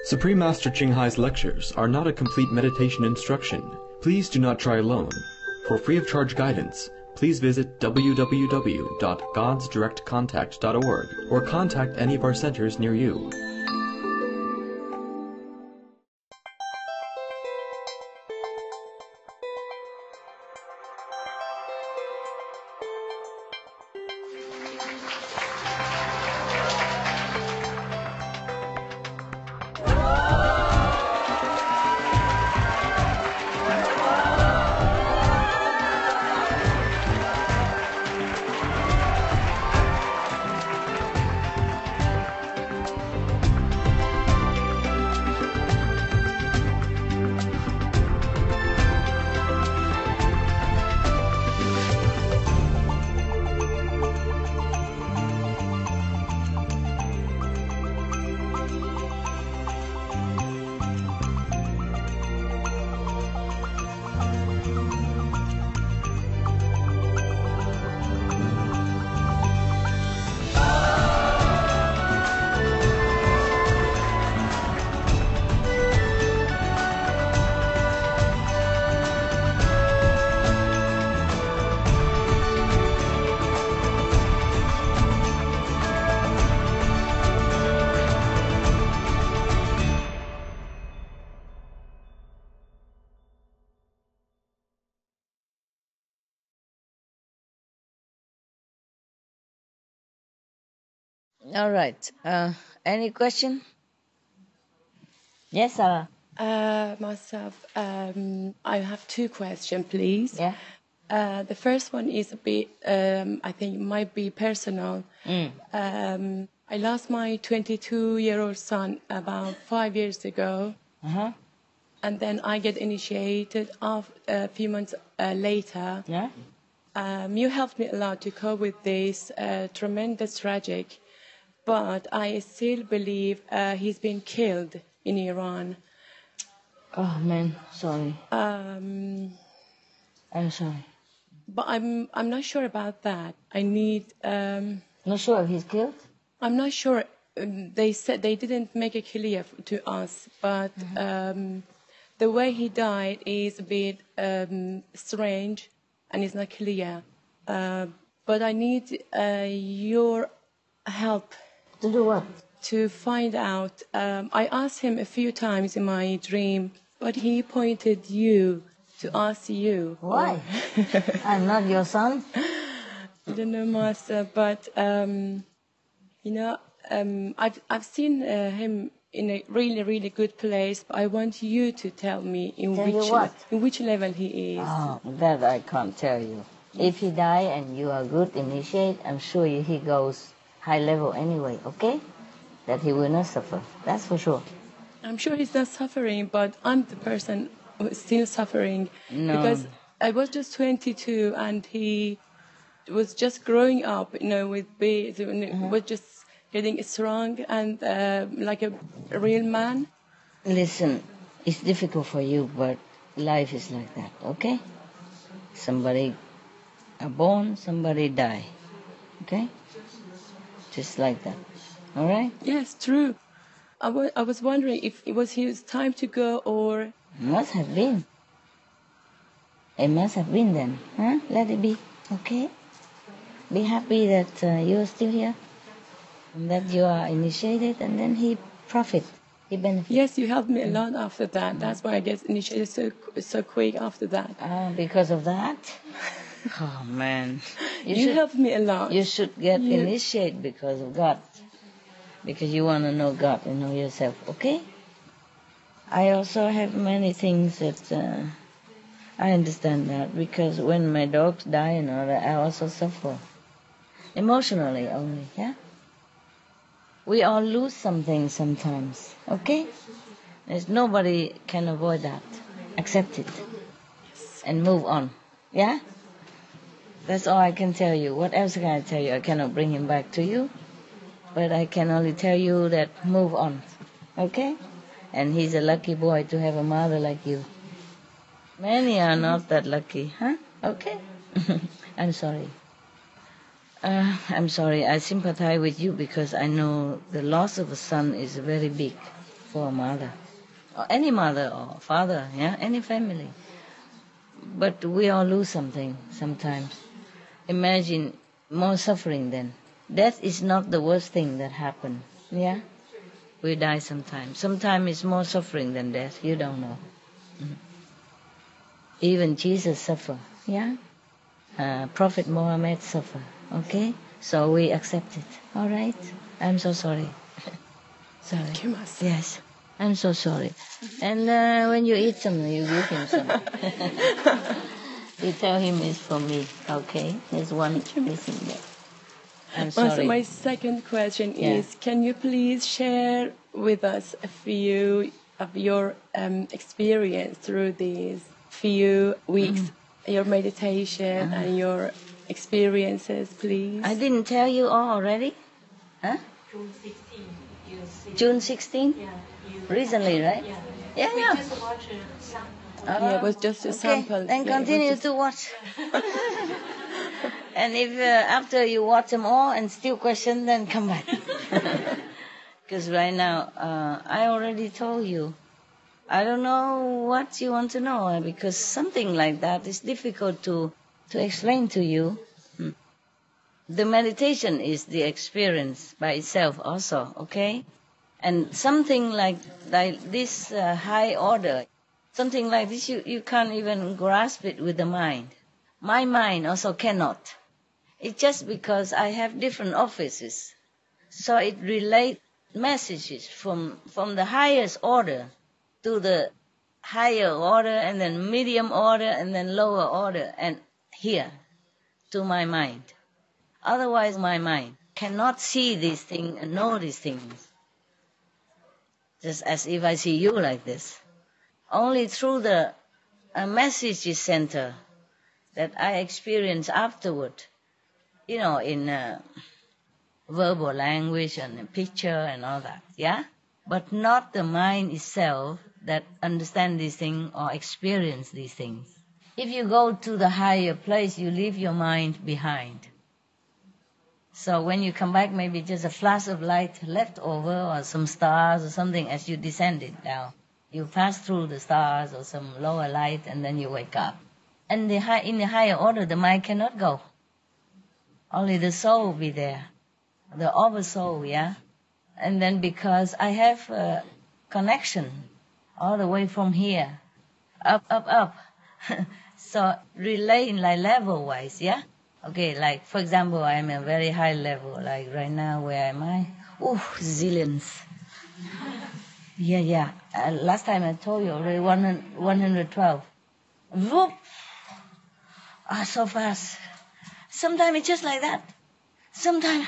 Supreme Master Qinghai's lectures are not a complete meditation instruction. Please do not try alone. For free of charge guidance, please visit www.godsdirectcontact.org or contact any of our centers near you. All right. Any question? Yes, Sarah. Myself, I have two questions, please. Yeah. The first one is a bit, I think, might be personal. I lost my 22-year-old son about 5 years ago, and then I get initiated a few months later. Yeah. You helped me a lot to cope with this tremendous tragic, but I still believe he's been killed in Iran. Oh man, sorry. I'm sorry. But I'm not sure about that. I need. Not sure if he's killed? I'm not sure. They said they didn't make it clear to us, but the way he died is a bit strange and it's not clear. But I need your help. To do what? To find out. I asked him a few times in my dream, but he pointed you to ask you. Why? I'm not your son. I don't know, Master, but you know, I've seen him in a really good place. But I want you to tell me in which level he is. Oh, that I can't tell you. If he die and you are good initiate, I'm sure he goes high level anyway. Okay? That he will not suffer. That's for sure. I'm sure he's not suffering, but I'm the person who's still suffering. No. Because I was just 22 and he was just growing up, you know, with beads, was just getting strong and like a real man. Listen, it's difficult for you, but life is like that, okay? Somebody are born, somebody die, okay? Just like that. All right? Yes, true. I was wondering if it was his time to go or... Must have been. It must have been then. Huh? Let it be. Okay? Be happy that you're still here. And that you are initiated and then he profit. He benefits. Yes, you helped me a lot after that. That's why I get initiated so quick after that. Because of that? Oh, man. You helped me a lot. You should get initiated because of God. Because you want to know God and know yourself, okay? I also have many things that I understand that because when my dogs die and all that, I also suffer. Emotionally only, yeah? We all lose something sometimes, okay? There's nobody can avoid that. Accept it and move on, yeah? That's all I can tell you. What else can I tell you? I cannot bring him back to you. But I can only tell you that move on, okay? And he's a lucky boy to have a mother like you. Many are not that lucky, huh? Okay? I'm sorry. I'm sorry. I sympathize with you because I know the loss of a son is very big. for a mother, or any mother or father, yeah, any family. But we all lose something sometimes. Imagine more suffering then. Death is not the worst thing that happened, yeah? We die sometimes. Sometimes it's more suffering than death, you don't know. Even Jesus suffered, yeah? Prophet Muhammad suffered, okay? So we accept it, all right? I'm so sorry. Sorry. Thank you, Master. Yes, I'm so sorry. And when you eat something, you give him some. You tell him it's for me, okay? There's one missing there. I'm Master, sorry. my second question Yeah. is, can you please share with us a few of your experience through these few weeks, your meditation and your experiences, please? I didn't tell you all already? Huh? June 16. June 16? Yeah. Recently, right? Yeah. Yeah, yeah. Just watch some. Yeah, it was just a sample. Okay, then Yeah, it was continue just- to watch. And if after you watch them all and still question, then come back. Because right now, I already told you. I don't know what you want to know, because something like that is difficult to explain to you. The meditation is the experience by itself also, okay? And something like this high order, something like this, you can't even grasp it with the mind. My mind also cannot. It's just because I have different offices. So it relates messages from the highest order to the higher order, and then medium order, and then lower order, and here to my mind. Otherwise, my mind cannot see these things and know these things. Just as if I see you like this. Only through the message center that I experience afterward, in verbal language and a picture and all that, yeah? But not the mind itself that understand these things or experience these things. If you go to the higher place, you leave your mind behind. So when you come back, maybe just a flash of light left over, or some stars or something as you descended down. You pass through the stars or some lower light, and then you wake up. And in the higher order, the mind cannot go. Only the soul will be there, the oversoul, yeah? And then because I have a connection all the way from here, up. So relating like level-wise, yeah? Okay, like, for example, I'm a very high level, like right now, where am I? Zillions. Yeah. Last time I told you already, 112. Whoop! So fast. Sometimes it's just like that. Sometimes,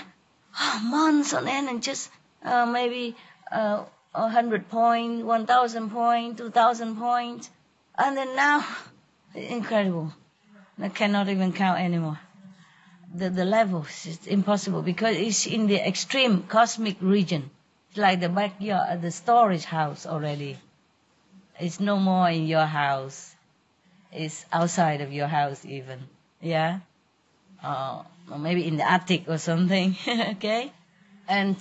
months on end, and just maybe 100 points, 1,000 points, 2,000 points. And then now, incredible. I cannot even count anymore. The levels is impossible because it's in the extreme cosmic region. It's like the backyard, the storage house already. It's no more in your house. It's outside of your house even. Yeah? Or maybe in the attic or something. Okay? And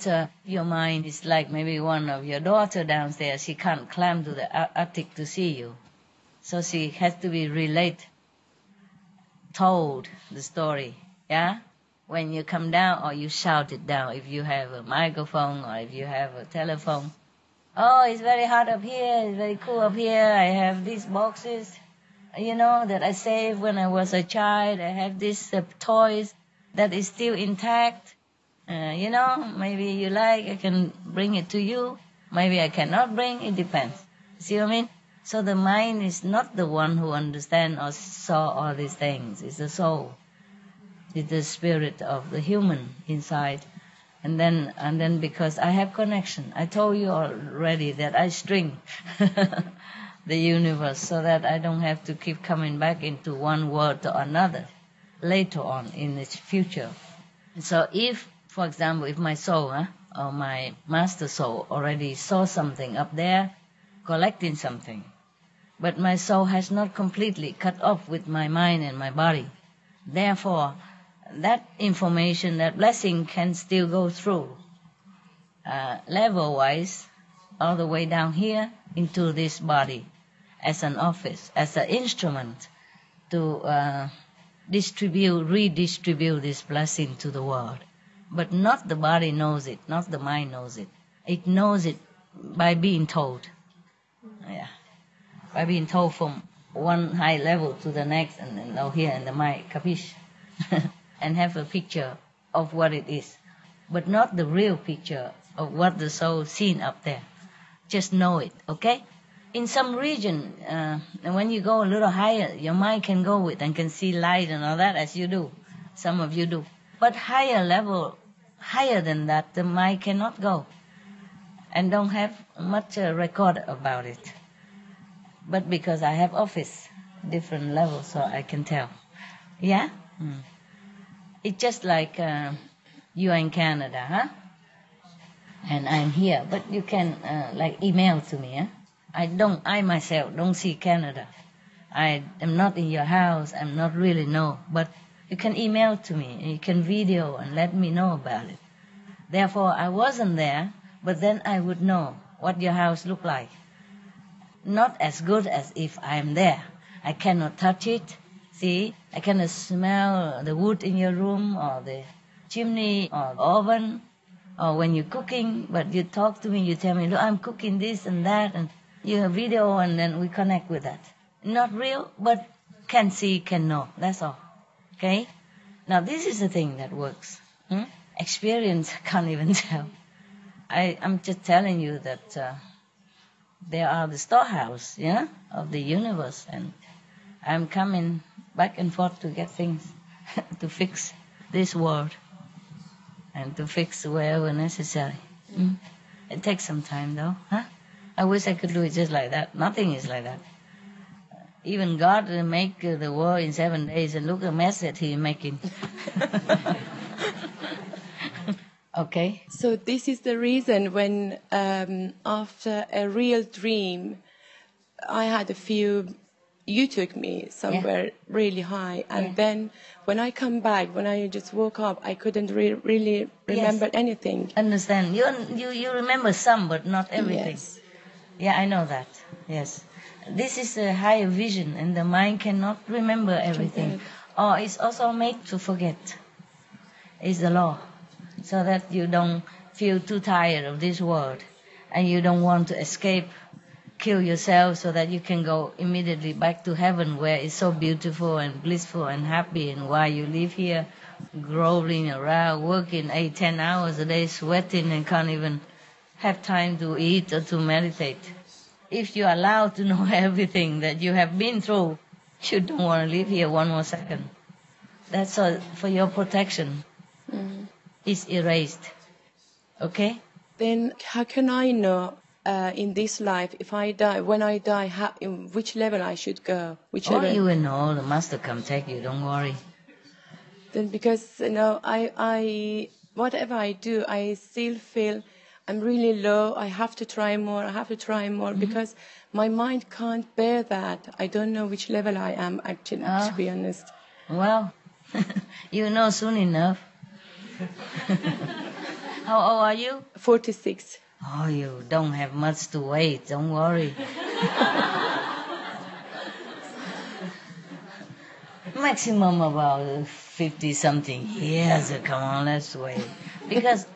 your mind is like maybe one of your daughter downstairs. She can't climb to the attic to see you. So she has to be told the story. Yeah? When you come down, or you shout it down if you have a microphone or if you have a telephone. Oh, it's very hot up here, it's very cool up here, I have these boxes, that I saved when I was a child, I have these toys that is still intact. Maybe you like, I can bring it to you. Maybe I cannot bring, it depends. See what I mean? So the mind is not the one who understands or saw all these things, it's the soul. It's the spirit of the human inside. And then because I have connection, I told you already that I string the universe so that I don't have to keep coming back into one world or another later on in the future. So if, for example, if my soul or my master soul already saw something up there, collecting something, but my soul has not completely cut off with my mind and my body, therefore, that information, that blessing can still go through level-wise, all the way down here into this body as an office, as an instrument to redistribute this blessing to the world. But not the body knows it, not the mind knows it. It knows it by being told. Yeah. By being told from one high level to the next, and then now here in the mind, capiche? And have a picture of what it is. But not the real picture of what the soul seen up there. Just know it, okay? In some region, and when you go a little higher, your mind can go with and can see light and all that, as you do. Some of you do. But higher level, higher than that, the mind cannot go. And don't have much record about it. But because I have office, different levels, so I can tell. Yeah? It's just like you are in Canada, huh? And I'm here, but you can like email to me, huh? I myself don't see Canada. I am not in your house, I'm not really know, but you can email to me, and you can video and let me know about it. Therefore, I wasn't there, but then I would know what your house looked like. Not as good as if I'm there. I cannot touch it, see? I cannot smell the wood in your room or the chimney or oven or when you're cooking, but you talk to me, you tell me, look, I'm cooking this and that, and you have video, and then we connect with that. Not real, but can see, can know. That's all. Okay? Now, this is the thing that works. Experience can't even tell. I'm just telling you that there are the storehouse, yeah, of the universe, and I'm coming back and forth to get things, to fix this world, and to fix wherever necessary. It takes some time, though, huh? I wish I could do it just like that. Nothing is like that. Even God make the world in 7 days, and look at the mess that He's making. Okay. So this is the reason when after a real dream, I had a few. You took me somewhere really high, and then when I come back, when I just woke up, I couldn't really remember anything. Understand? You remember some, but not everything. Yes. Yeah, I know that. Yes. This is a higher vision, and the mind cannot remember everything. Or it's also made to forget. It's the law. So that you don't feel too tired of this world, and you don't want to escape, kill yourself, so that you can go immediately back to heaven, where it's so beautiful and blissful and happy. And while you live here, groveling around, working 8-10 hours a day, sweating, and can't even have time to eat or to meditate. If you're allowed to know everything that you have been through, you don't want to live here one more second. That's all for your protection. Is erased. Okay? Then how can I know in this life, if I die, when I die, in which level I should go? Which level? You will know. The master come take you. Don't worry. Then because I whatever I do, I still feel I'm really low. I have to try more. I have to try more because my mind can't bear that. I don't know which level I am actually, to be honest. Well, you know soon enough. How old are you? 46. Oh, you don't have much to wait. Don't worry. Maximum about 50-something years. Come on, let's wait. Because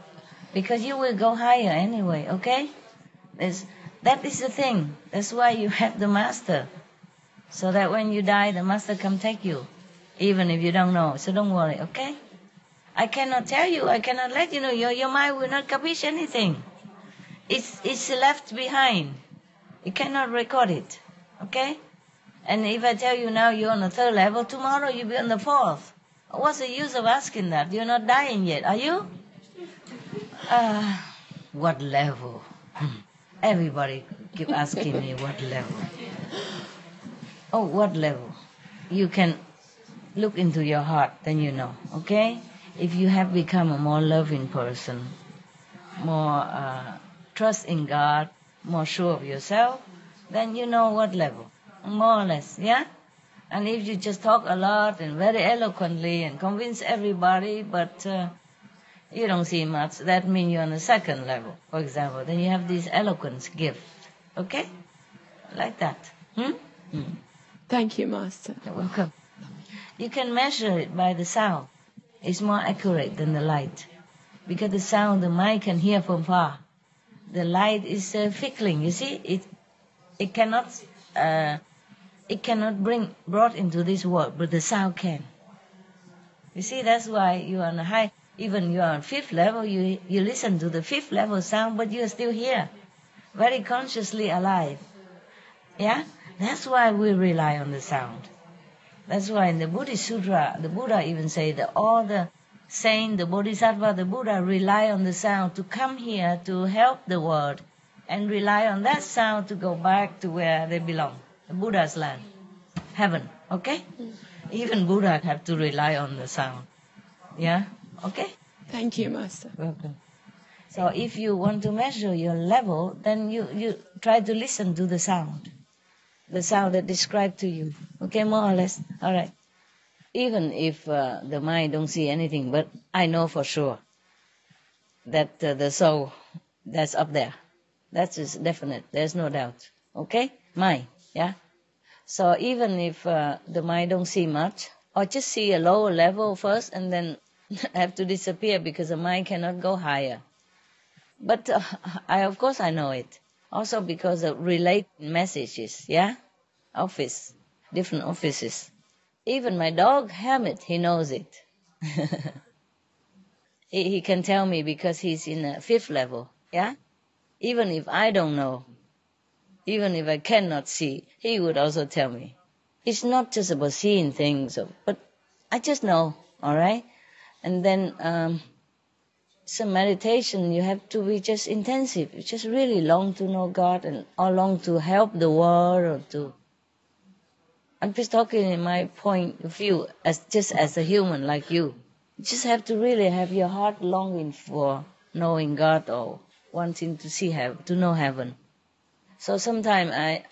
you will go higher anyway, okay? That is the thing. That's why you have the master. So that when you die, the master come take you. Even if you don't know. So don't worry, okay? I cannot tell you, I cannot let you know. Your mind will not capiche anything. It's left behind. You cannot record it, okay? And if I tell you now you're on the 3rd level, tomorrow you'll be on the 4th. What's the use of asking that? You're not dying yet, are you? What level? Everybody keep asking me what level. Oh, what level? You can look into your heart, then you know, okay? If you have become a more loving person, more trust in God, more sure of yourself, then you know what level, more or less, yeah? And if you just talk a lot and very eloquently and convince everybody, but You don't see much. That means you're on the second level, for example. Then you have this eloquence gift. Okay? Like that. Thank you, Master. You're welcome. You can measure it by the sound. It's more accurate than the light. Because the sound the mind can hear from far. The light is fickling. You see, it cannot bring brought into this world, but the sound can. You see, that's why you are on a high. Even you are on fifth level, you listen to the fifth level sound, but you are still here, very consciously alive. Yeah, that's why we rely on the sound. That's why in the Buddhist Sutra, the Buddha even say that all the saint, the Bodhisattva, the Buddha rely on the sound to come here to help the world, and rely on that sound to go back to where they belong, the Buddha's land, heaven. Okay? Even Buddha have to rely on the sound. Yeah? Okay? Thank you, Master. Welcome. So if you want to measure your level, then you try to listen to the sound that described to you. Okay, more or less. All right. Even if the mind don't see anything, but I know for sure that the soul that's up there, that is definite. There's no doubt. Okay? Mind, yeah? So even if the mind don't see much, or just see a lower level first and then have to disappear because the mind cannot go higher. But of course I know it. Also because of related messages, yeah? Office, different offices. Even my dog, Hamid, he knows it. he can tell me because he's in a fifth level, yeah? Even if I don't know, even if I cannot see, he would also tell me. It's not just about seeing things, but I just know, all right? And then some meditation, you have to be just intensive. You just really long to know God or long to help the world or to... I'm just talking in my point of view just as a human like you. You just have to really have your heart longing for knowing God or wanting to see heaven, to know heaven. So sometimes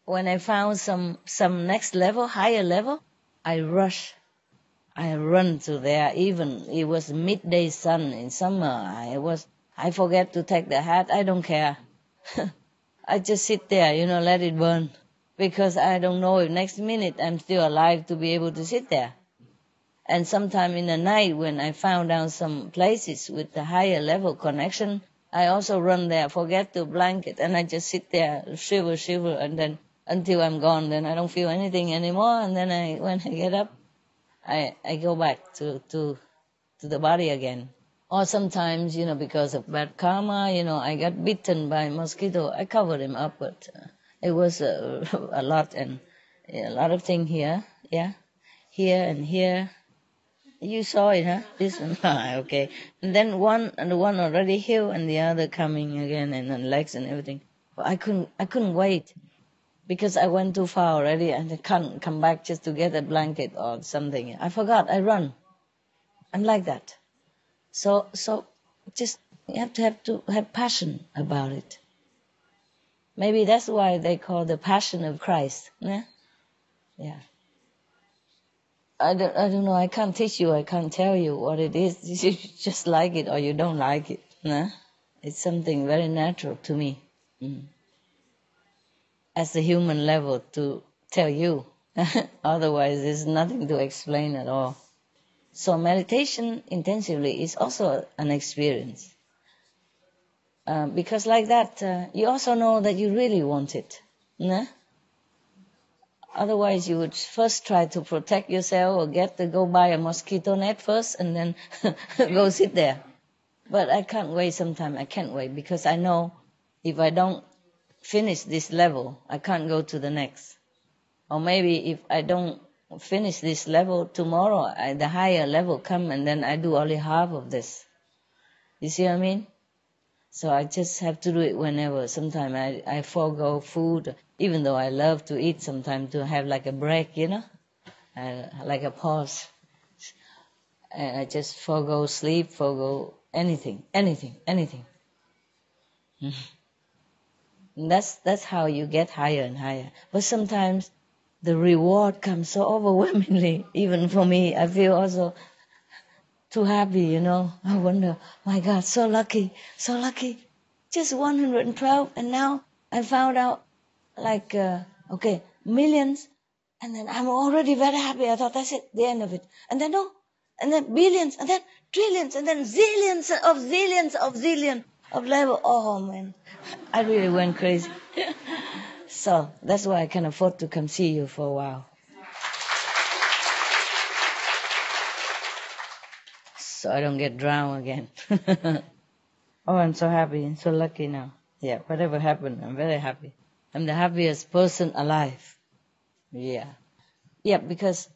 when I found some next level, higher level, I rush. I run to there. Even it was midday sun in summer. I forget to take the hat. I don't care. I just sit there, let it burn. Because I don't know if next minute I'm still alive to be able to sit there. And sometime in the night when I found out some places with the higher level connection, I also run there, forget the blanket, and I just sit there, shiver, and then until I'm gone, then I don't feel anything anymore, and then when I get up, I go back to the body again. Or sometimes, because of bad karma, I got bitten by a mosquito. I covered him up, but it was a lot, and a lot of things here, yeah, here and here. You saw it, huh? This one, okay. And then one already healed, and the other coming again, and then legs and everything. But I couldn't wait, because I went too far already, and I can't come back just to get a blanket or something. I forgot. I run. I'm like that. So just you have to have passion about it. Maybe that's why they call the passion of Christ. Yeah. Yeah. I don't know. I can't teach you. I can't tell you what it is. You just like it or you don't like it. Nah? It's something very natural to me. As the human level to tell you. Otherwise, there's nothing to explain at all. So meditation intensively is also an experience. Because like that, you also know that you really want it. Nah? Otherwise, you would first try to protect yourself or go buy a mosquito net first and then go sit there. But I can't wait sometimes. I can't wait because I know if I don't finish this level, I can't go to the next. Or maybe if I don't finish this level tomorrow, the higher level come and then I do only half of this. You see what I mean? So I just have to do it whenever. Sometimes I forego food, even though I love to eat sometimes to have like a break, like a pause. And I just forego sleep, forego anything. That's how you get higher and higher. But sometimes the reward comes so overwhelmingly, even for me. I feel also too happy, you know. I wonder, my God, so lucky, so lucky. Just 112, and now I found out, like, okay, millions, and then I'm already very happy. I thought that's it, the end of it. And then no, and then billions, and then trillions, and then zillions of level. Oh man, I really went crazy. So that's why I can afford to come see you for a while. So I don't get drowned again. Oh, I'm so happy and so lucky now. Yeah, whatever happened, I'm very happy. I'm the happiest person alive. Yeah. Yeah, because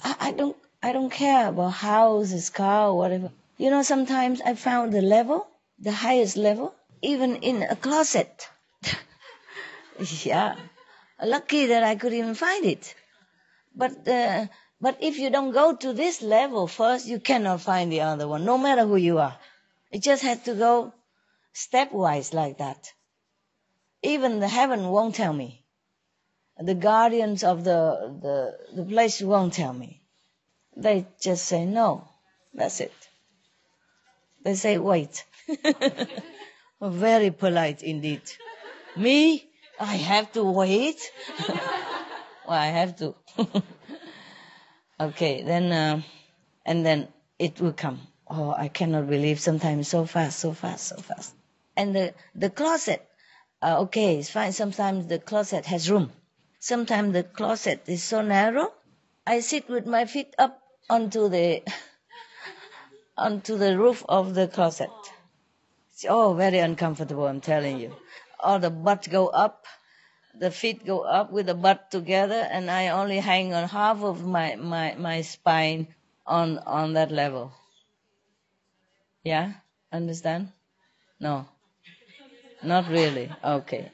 I don't care about houses, car, or whatever. You know, sometimes I found the highest level, even in a closet. Yeah. Lucky that I could even find it. But if you don't go to this level first, you cannot find the other one, no matter who you are. It just has to go stepwise like that. Even the heaven won't tell me. The guardians of the place won't tell me. They just say no. That's it. They say wait. Very polite indeed. Me, I have to wait. Well, I have to. Okay, then, and then it will come. Oh, I cannot believe sometimes so fast. And the closet, okay, it's fine. Sometimes the closet has room. Sometimes the closet is so narrow. I sit with my feet up onto the roof of the closet. It's very uncomfortable, I'm telling you. Or the butt go up, the feet go up with the butt together, and I only hang on half of my spine on that level. Yeah? Understand? No. Not really. Okay.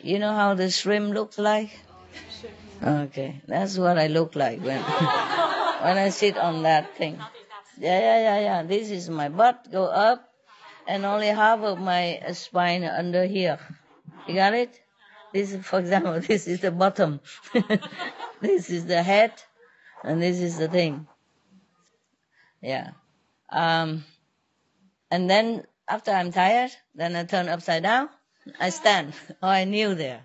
You know how the shrimp looks like? Okay. That's what I look like when I sit on that thing. Yeah. This is my butt, go up, and only half of my spine under here. You got it? This is, for example, this is the bottom. This is the head, and this is the thing. Yeah. And then after I'm tired, then I turn upside down. I stand. I kneel there.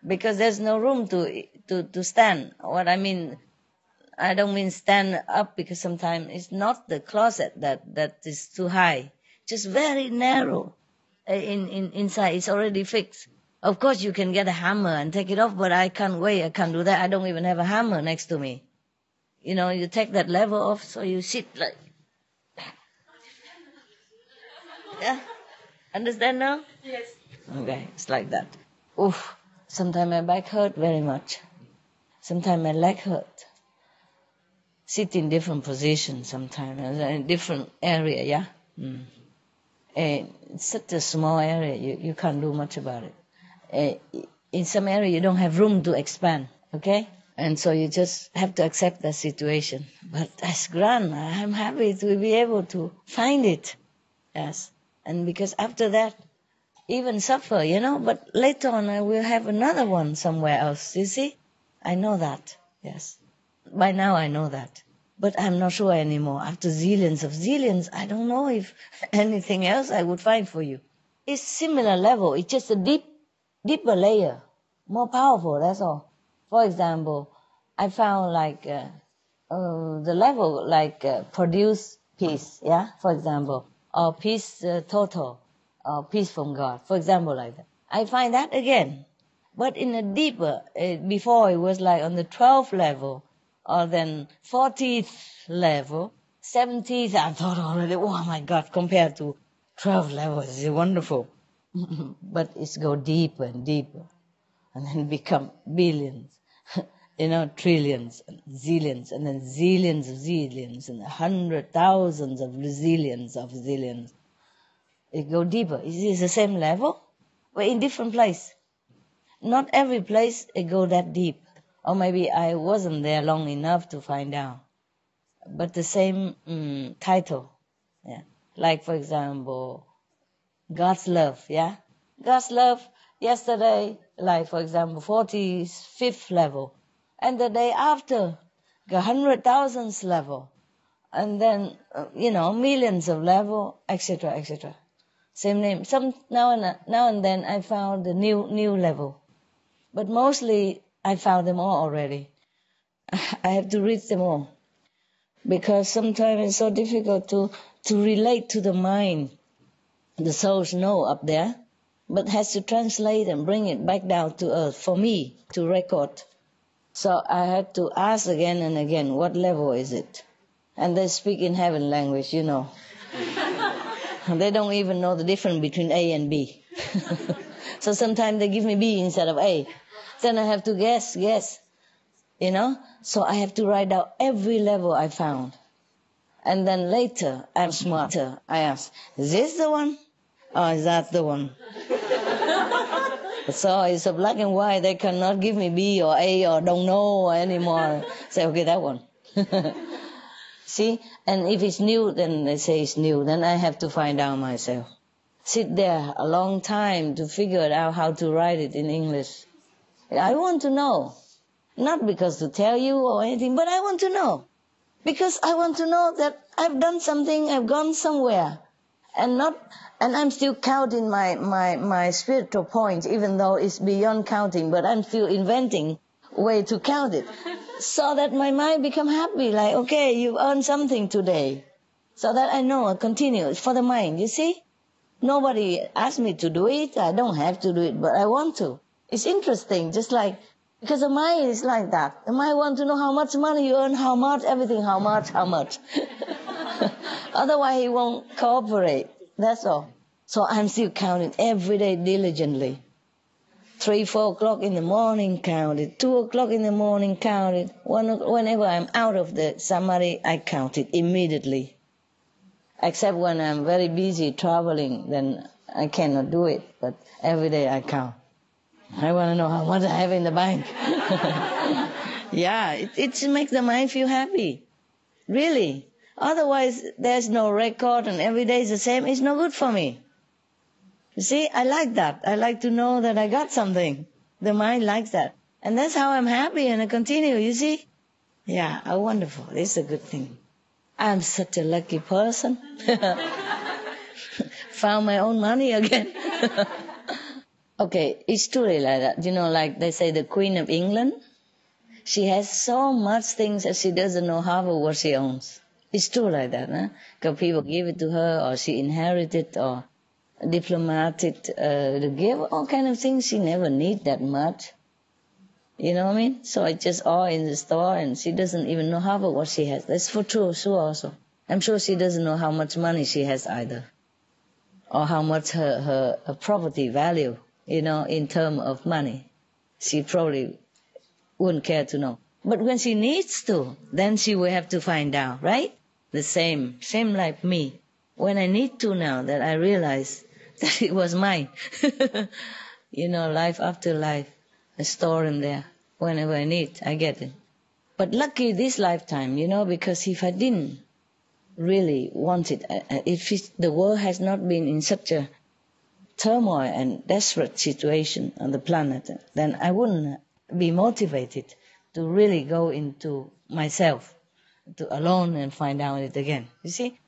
Because there's no room to stand. What I mean, I don't mean stand up, because sometimes it's not the closet that is too high. Just very narrow. Inside, it's already fixed. Of course, you can get a hammer and take it off, but I can't wait. I can't do that. I don't even have a hammer next to me. You know, you take that level off, so you sit like... Yeah? Understand now? Yes. Okay, it's like that. Oof. Sometimes my back hurt very much. Sometimes my leg hurt. Sit in different positions sometimes, in different area, yeah? It's such a small area, you can't do much about it. In some area, you don't have room to expand, okay? And so you just have to accept that situation. But that's grand. I'm happy to be able to find it. Yes. And because after that, even suffer, you know, but later on I will have another one somewhere else, you see? I know that, yes. By now I know that. But I'm not sure anymore. After zillions of zillions, I don't know if anything else I would find for you. It's similar level. It's just a deeper layer, more powerful, that's all. For example, I found like the level like produce peace, yeah, for example, or peace total, or peace from God, for example, like that. I find that again, but in a deeper, before it was like on the 12th level, or then 40th level, 70th, I thought already, oh my God, compared to 12 levels, it's wonderful. But it's go deeper and deeper, and then become billions, you know, trillions, and zillions, and then zillions of zillions, and 100,000s of zillions. It go deeper. It is the same level, but in different place. Not every place it go that deep. Or maybe I wasn't there long enough to find out. But the same title, yeah. Like, for example, God's love, yeah? God's love, yesterday, like, for example, 45th level. And the day after, the 100,000th level. And then, millions of level, etc., etc. Same name. Some now and then I found a new level, but mostly I found them all already. I have to read them all because sometimes it's so difficult to relate to the mind. The souls know up there, but has to translate and bring it back down to earth for me to record. So I had to ask again and again, what level is it? And they speak in heaven language, They don't even know the difference between A and B. So sometimes they give me B instead of A. Then I have to guess, So I have to write down every level I found. And then later, I'm smarter. I ask, is this the one? Or is that the one? So it's a black and white. They cannot give me B or A or don't know anymore. Say, okay, that one. See? And if it's new, then they say it's new. Then I have to find out myself. Sit there a long time to figure out how to write it in English. I want to know. Not because to tell you or anything, but I want to know. Because I want to know that I've done something, I've gone somewhere. And I'm still counting my spiritual points, even though it's beyond counting, but I'm still inventing way to count it. So that my mind become happy, like, okay, you've earned something today. So that I know, I continue. It's for the mind, you see? Nobody asked me to do it. I don't have to do it, but I want to. It's interesting, just like, because the mind is like that. The mind wants to know how much money you earn, how much, everything, how much. Otherwise, he won't cooperate. That's all. So I'm still counting every day diligently. 3, 4 o'clock in the morning, count it. 2 o'clock in the morning, count it. Whenever I'm out of the samadhi, I count it immediately. Except when I'm very busy traveling, then I cannot do it. But every day I count. I want to know how much I have in the bank. Yeah, it makes the mind feel happy. Really. Otherwise, there's no record and every day is the same. It's no good for me. You see, I like that. I like to know that I got something. The mind likes that. And that's how I'm happy and I continue, you see? Yeah, wonderful. It's a good thing. I'm such a lucky person. Found my own money again. Okay, it's truly like that. Like they say the Queen of England, she has so much things that she doesn't know half of what she owns. It's true like that, huh? Because people give it to her, or she inherited, or diplomatic, to give all kind of things. She never need that much. You know what I mean? So it's just all in the store, and she doesn't even know half of what she has. That's for sure also. I'm sure she doesn't know how much money she has either, or how much her property value, in terms of money. She probably wouldn't care to know. But when she needs to, then she will have to find out, right? The same like me. When I need to now, that I realize that it was mine. Life after life, I store them there. Whenever I need, I get it. But lucky this lifetime, because if I didn't really want it, if the world has not been in such a turmoil and desperate situation on the planet, then I wouldn't be motivated to really go into myself, to alone and find out it again. You see?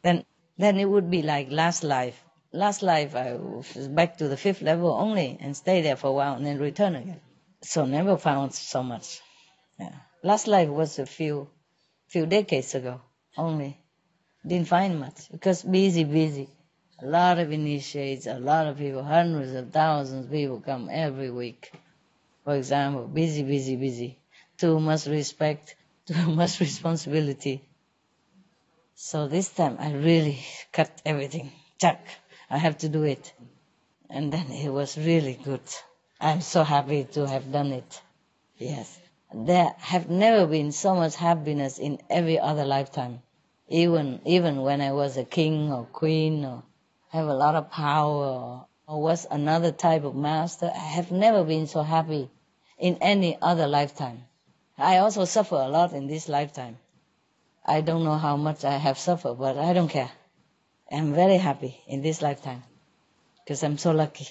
Then it would be like last life. Last life I was back to the 5th level only and stay there for a while and then return again. So never found so much. Yeah. Last life was a few decades ago only. Didn't find much because busy. A lot of initiates, a lot of people, hundreds of thousands of people come every week. For example, busy. Too much respect, too much responsibility. So this time I really cut everything. Chuck, I have to do it. And then it was really good. I'm so happy to have done it. Yes. There have never been so much happiness in every other lifetime. Even when I was a king or queen or have a lot of power or was another type of master, I have never been so happy in any other lifetime. I also suffer a lot in this lifetime. I don't know how much I have suffered, but I don't care. I'm very happy in this lifetime because I'm so lucky.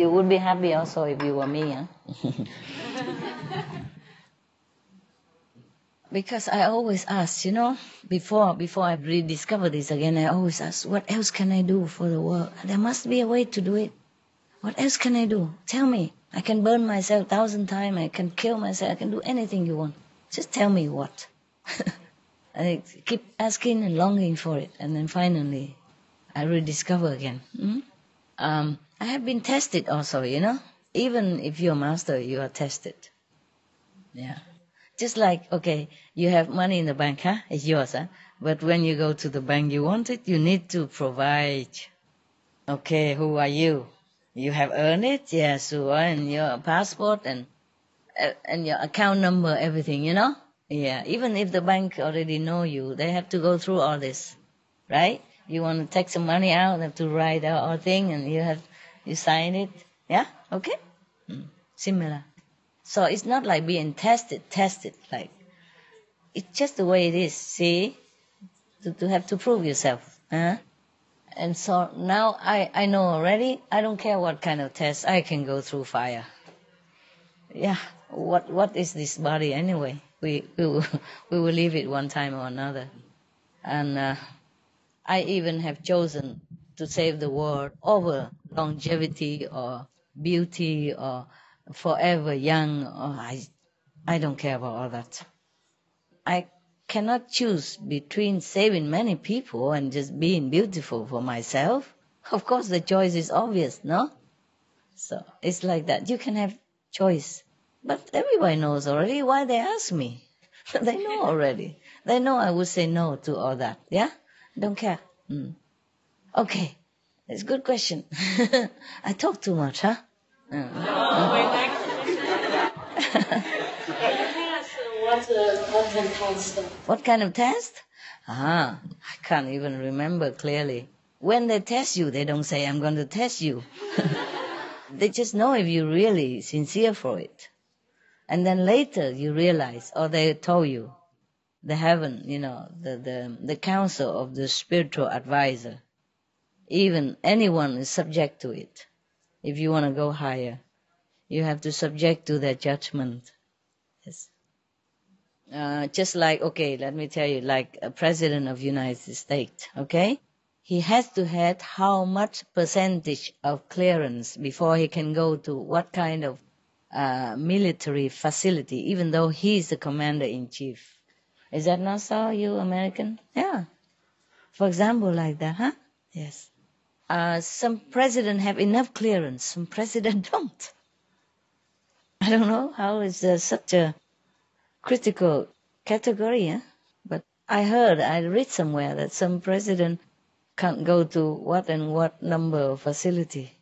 You would be happy also if you were me, huh? Because I always ask, before I rediscover this again, I always ask, what else can I do for the world? There must be a way to do it. What else can I do? Tell me. I can burn myself 1,000 times. I can kill myself. I can do anything you want. Just tell me what. I keep asking and longing for it. And then finally, I rediscover again. I have been tested also, Even if you're a master, you are tested. Yeah. Just like, okay, you have money in the bank, huh? It's yours, huh? But when you go to the bank, you want it, you need to provide. Okay, who are you? You have earned it? Yes, sure. And your passport and your account number, everything, Yeah, even if the bank already know you, they have to go through all this, right? You want to take some money out, they have to write out all thing, and you sign it. Yeah, okay? Similar. So it's not like being tested, like, it's just the way it is, see? To have to prove yourself, huh? And so now I know already, I don't care what kind of test, I can go through fire. Yeah, what is this body anyway? We will leave it one time or another. And I even have chosen to save the world over longevity or beauty or forever young. Or I don't care about all that. I cannot choose between saving many people and just being beautiful for myself. Of course, the choice is obvious, no? So it's like that. You can have choice. But everybody knows already why they ask me. They know already. They know I would say no to all that. Yeah? Don't care. Okay. It's a good question. I talk too much, huh? What kind of test? I can't even remember clearly. When they test you, they don't say, I'm going to test you. They just know if you're really sincere for it. And then later you realize, or they told you, the heaven, the council of the spiritual advisor, even anyone is subject to it. If you want to go higher, you have to subject to their judgment. Yes. Just like, okay, let me tell you, like a president of United States, okay? He has to have how much percentage of clearance before he can go to what kind of military facility, even though he's the commander-in-chief. Is that not so, you American? Yeah. For example, like that, huh? Yes. Some president have enough clearance, some president don't. I don't know how is such a critical category, huh? But I read somewhere that some president can't go to what and what number of facility.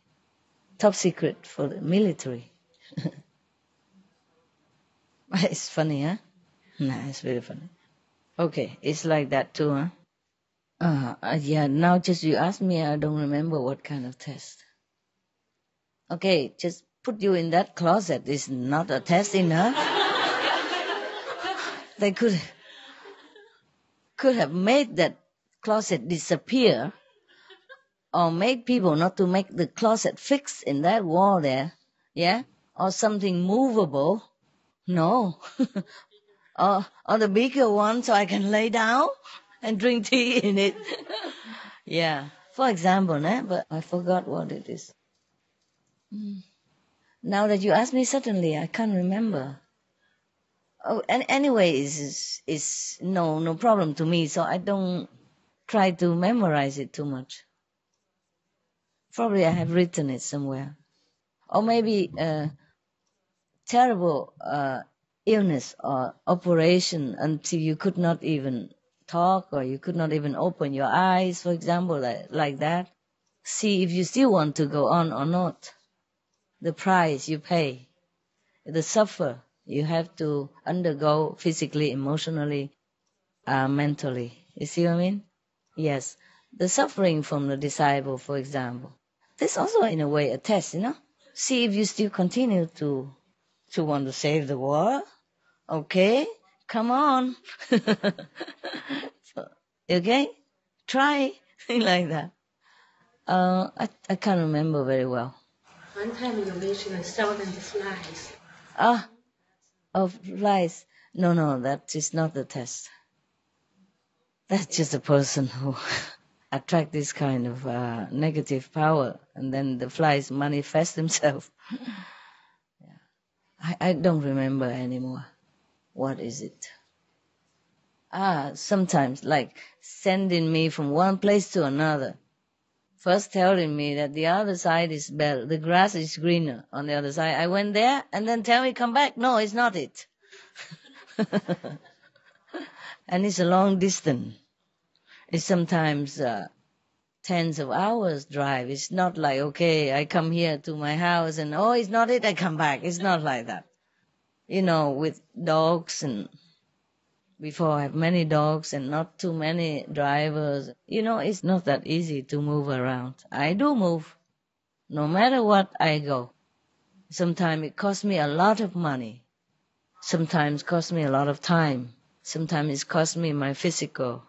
Top secret for the military. It's funny, huh? Nah, it's very funny. Okay, it's like that too, huh? Yeah, now just you ask me, I don't remember what kind of test. Okay, just put you in that closet is not a test enough. They could have made that closet disappear or made people not to make the closet fixed in that wall there, yeah? Or something movable. No. or the bigger one so I can lay down and drink tea in it. Yeah. For example, but I forgot what it is. Now that you ask me suddenly, I can't remember. Oh, and anyway, it's no problem to me, so I don't try to memorize it too much. Probably I have written it somewhere. Or maybe terrible illness or operation until you could not even talk or you could not even open your eyes, for example, like that. See if you still want to go on or not. The price you pay, the suffer you have to undergo physically, emotionally, mentally. You see what I mean? Yes. The suffering from the disciple, for example. That's also in a way a test, See if you still continue to want to save the world. Okay? Come on. So, okay? Try. Like that. I can't remember very well. One time you mentioned 7 flies. Ah, of flies. No, that is not the test. That's just a person who attract this kind of negative power, and then the flies manifest themselves. I don't remember anymore. What is it? Sometimes like sending me from one place to another. First telling me that the other side is better, the grass is greener on the other side. I went there and then tell me come back. No, it's not it. And it's a long distance. It's sometimes tens of hours drive. It's not like, okay, I come here to my house and, oh, it's not it, I come back. It's not like that. You know, with dogs, and before I have many dogs and not too many drivers, you know, it's not that easy to move around. I do move. No matter what, I go. Sometimes it costs me a lot of money. Sometimes it costs me a lot of time. Sometimes it costs me my physical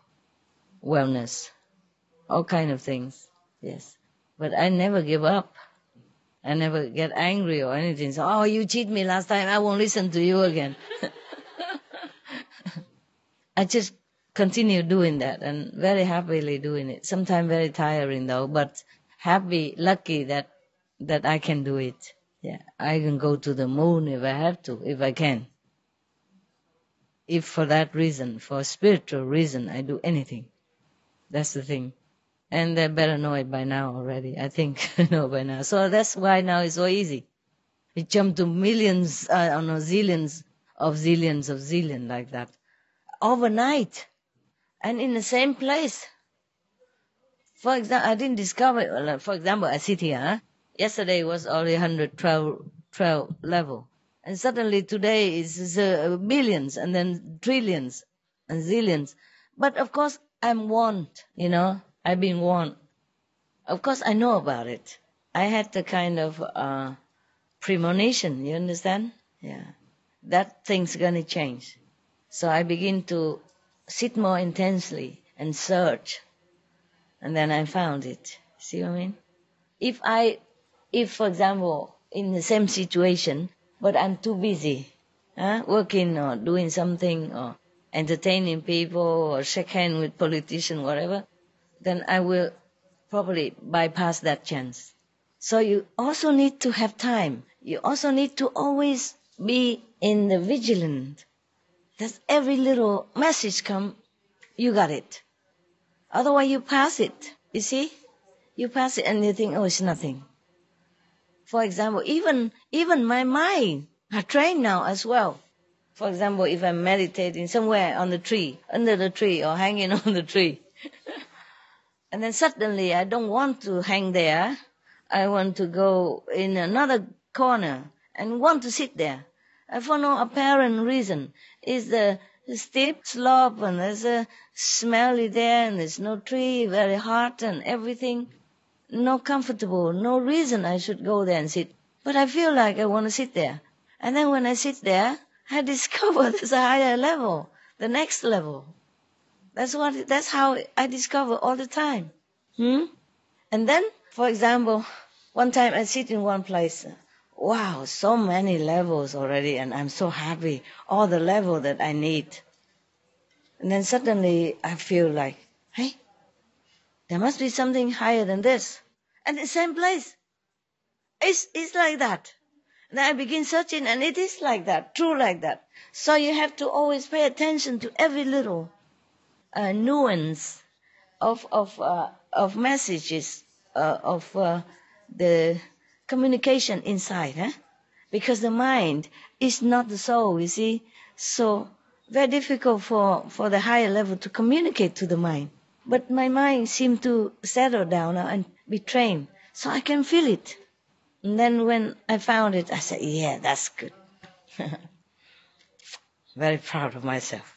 wellness. All kind of things, yes. But I never give up. I never get angry or anything. So, oh, you cheat me last time, I won't listen to you again. I just continue doing that and very happily doing it. Sometimes very tiring though, but happy, lucky that I can do it. Yeah, I can go to the moon if I have to, if I can. If for that reason, for a spiritual reason, I do anything. That's the thing. And they better know it by now already. I think know by now. So that's why now it's so easy. We jump to millions, zillions like that. Overnight. And in the same place. For example, I didn't discover, for example, I sit here. Huh? Yesterday was only 112 level. And suddenly today is billions and then trillions and zillions. But of course, I'm warned, you know. I've been warned. Of course, I know about it. I had the kind of premonition, you understand? Yeah. That thing's going to change. So I begin to sit more intensely and search. And then I found it. See what I mean? If for example, in the same situation, but I'm too busy, working or doing something or entertaining people or shake hands with politicians, whatever, then I will probably bypass that chance. So you also need to have time. You also need to always be in the vigilant. That every little message come, you got it. Otherwise you pass it, you see? You pass it and you think, oh, it's nothing. For example, even my mind, I train now as well. For example, if I'm meditating somewhere on the tree, under the tree or hanging on the tree, and then suddenly I don't want to hang there. I want to go in another corner and want to sit there. For no apparent reason. It's the steep slope and there's a smelly there and there's no tree, very hot and everything. No comfortable, no reason I should go there and sit. But I feel like I want to sit there. And then when I sit there, I discover there's a higher level, the next level. That's how I discover all the time. And then, for example, one time I sit in one place. Wow, so many levels already, and I'm so happy. All the level that I need. And then suddenly I feel like, hey, there must be something higher than this. And the same place. It's like that. And then I begin searching, and it is like that, true like that. So you have to always pay attention to every little nuance of messages, of the communication inside, because the mind is not the soul, you see. So very difficult for the higher level to communicate to the mind. But my mind seemed to settle down now and be trained, so I can feel it. And then when I found it, I said, yeah, that's good. Very proud of myself.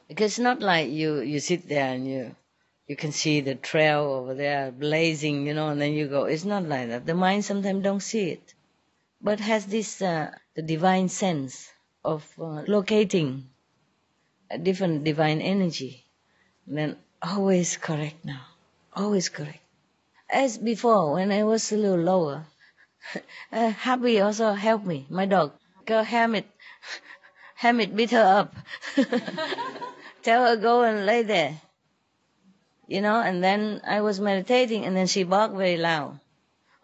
Because it's not like you sit there and you can see the trail over there blazing, and then you go. It's not like that. The mind sometimes don't see it, but has this the divine sense of locating a different divine energy. And then always correct now. Always correct. As before, when I was a little lower, Happy also helped me, my dog. Go Hamid beat her up. Tell her go and lay there. And then I was meditating and then she barked very loud.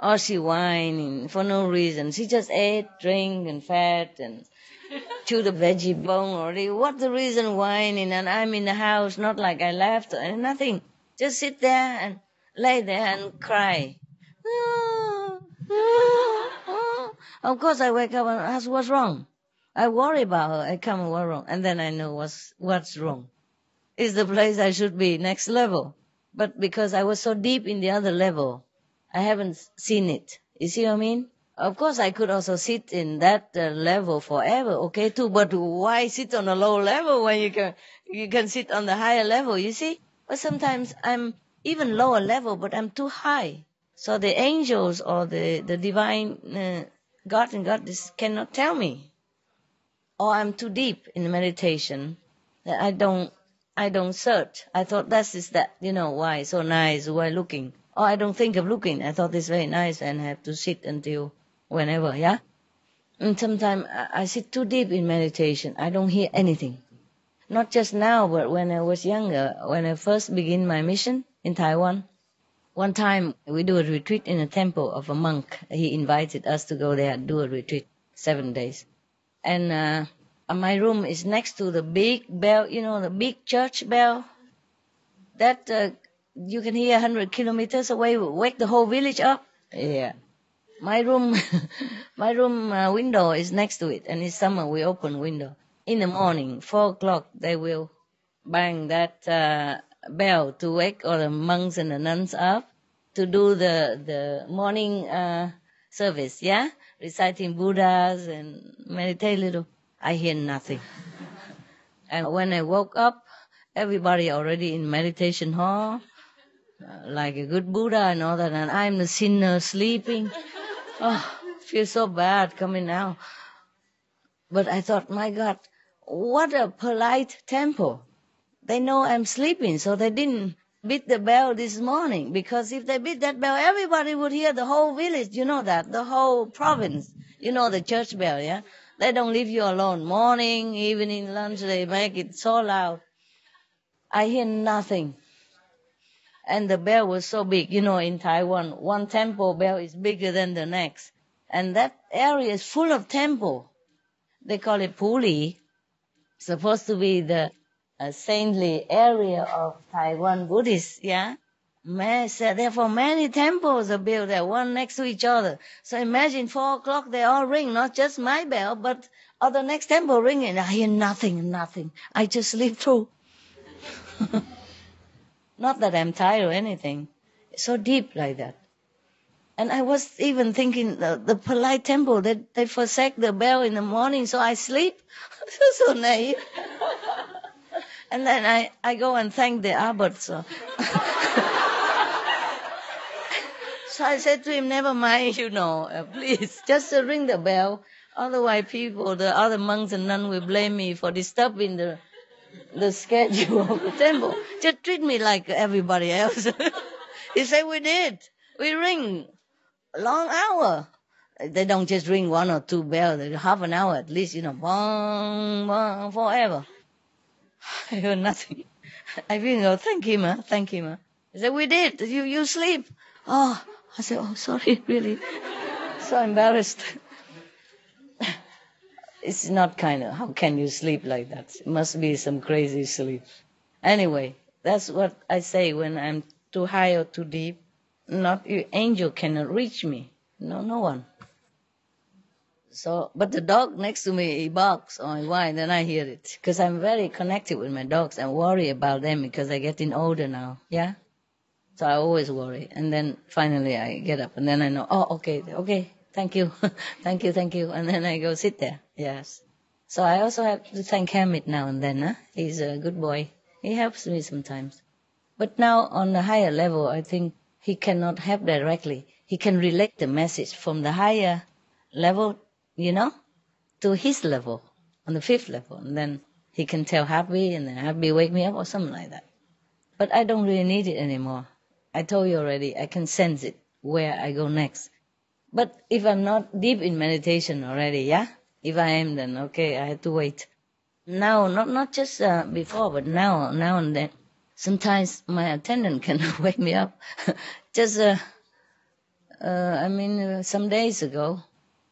Or she whining for no reason. She just ate, drank and fat and chewed a veggie bone already. What's the reason whining? And I'm in the house, not like I left or nothing. Just sit there and lay there and cry. Of course I wake up and ask what's wrong. I worry about her. I come what's wrong. And then I know what's wrong. It's the place I should be, next level. But because I was so deep in the other level, I haven't seen it. You see what I mean? Of course, I could also sit in that level forever, okay, too. But why sit on a low level when you can sit on the higher level, you see? But sometimes I'm even lower level, but I'm too high. So the angels or the divine God and Goddess cannot tell me. Or I'm too deep in meditation that I don't search. I thought why so nice, why looking? Or I don't think of looking. I thought this very nice and have to sit until whenever, yeah? And sometimes I sit too deep in meditation. I don't hear anything. Not just now, but when I was younger, when I first began my mission in Taiwan. One time we do a retreat in a temple of a monk. He invited us to go there and do a retreat, 7 days. And my room is next to the big bell, the big church bell. That you can hear 100 kilometers away, wake the whole village up. Yeah. My room window is next to it, and in summer we open window. In the morning, 4 o'clock, they will bang that bell to wake all the monks and the nuns up to do the morning service, yeah? Reciting Buddhas and meditate a little. I hear nothing. And when I woke up, everybody already in meditation hall, like a good Buddha and all that, and I'm the sinner sleeping. Oh, feel so bad coming out. But I thought, my God, what a polite temple. They know I'm sleeping, so they didn't beat the bell this morning, because if they beat that bell, everybody would hear, the whole village, you know that, the whole province, the church bell, yeah? They don't leave you alone. Morning, evening, lunch, they make it so loud. I hear nothing. And the bell was so big. In Taiwan, one temple bell is bigger than the next. And that area is full of temple. They call it Puli. Supposed to be the saintly area of Taiwan Buddhists, yeah? Therefore, many temples are built there, one next to each other. So imagine 4 o'clock, they all ring, not just my bell, but other next temple ringing. I hear nothing. I just sleep through. Not that I'm tired or anything. It's so deep like that. And I was even thinking the polite temple, that they forsake the bell in the morning, so I sleep. So naive. And then I go and thank the abbot. So. So I said to him, never mind, please, just ring the bell. Otherwise the other monks and nuns will blame me for disturbing the schedule of the temple. Just treat me like everybody else. He said, we did. We ring long hour. They don't just ring 1 or 2 bells, half an hour at least, bong, bong, forever. I heard nothing. I feel, thank him. He said, we did. You sleep. Oh, I said, oh, sorry, really. So embarrassed. It's not how can you sleep like that? It must be some crazy sleep. Anyway, that's what I say when I'm too high or too deep. Angel cannot reach me. No one. So, but the dog next to me, he barks or he whines, then I hear it. Because I'm very connected with my dogs and worry about them because they're getting older now, yeah? So I always worry. And then finally I get up and then I know, okay, thank you, thank you. And then I go sit there, yes. So I also have to thank Hamid now and then, huh? He's a good boy. He helps me sometimes. But now on the higher level, I think he cannot help directly. He can relate the message from the higher level, to his level, on the 5th level. And then he can tell Happy, and then Happy wake me up or something like that. But I don't really need it anymore. I told you already, I can sense it, where I go next. But if I'm not deep in meditation already, yeah? If I am, then okay, I have to wait. Now, not just before, but now and then. Sometimes my attendant can wake me up. Just, some days ago,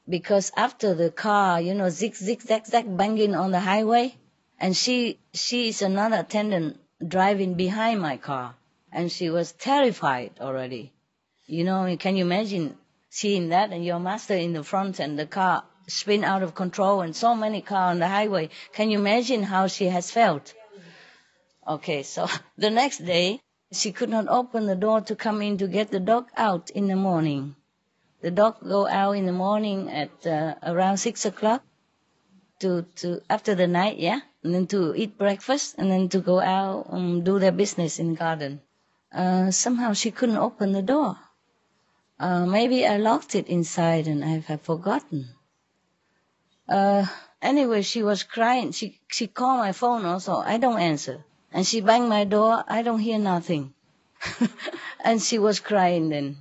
because after the car, zig, zag, zag, banging on the highway, and she is another attendant driving behind my car, and she was terrified already. Can you imagine seeing that, and your master in the front and the car spin out of control and so many cars on the highway? Can you imagine how she has felt? Okay, so the next day, she could not open the door to come in to get the dog out in the morning. The dog go out in the morning at around 6 o'clock to after the night, yeah? And then to eat breakfast and then to go out and do their business in the garden. Somehow she couldn't open the door. Maybe I locked it inside and I have forgotten. Anyway, she was crying. She called my phone also. I don't answer. And she banged my door. I don't hear nothing. And she was crying then.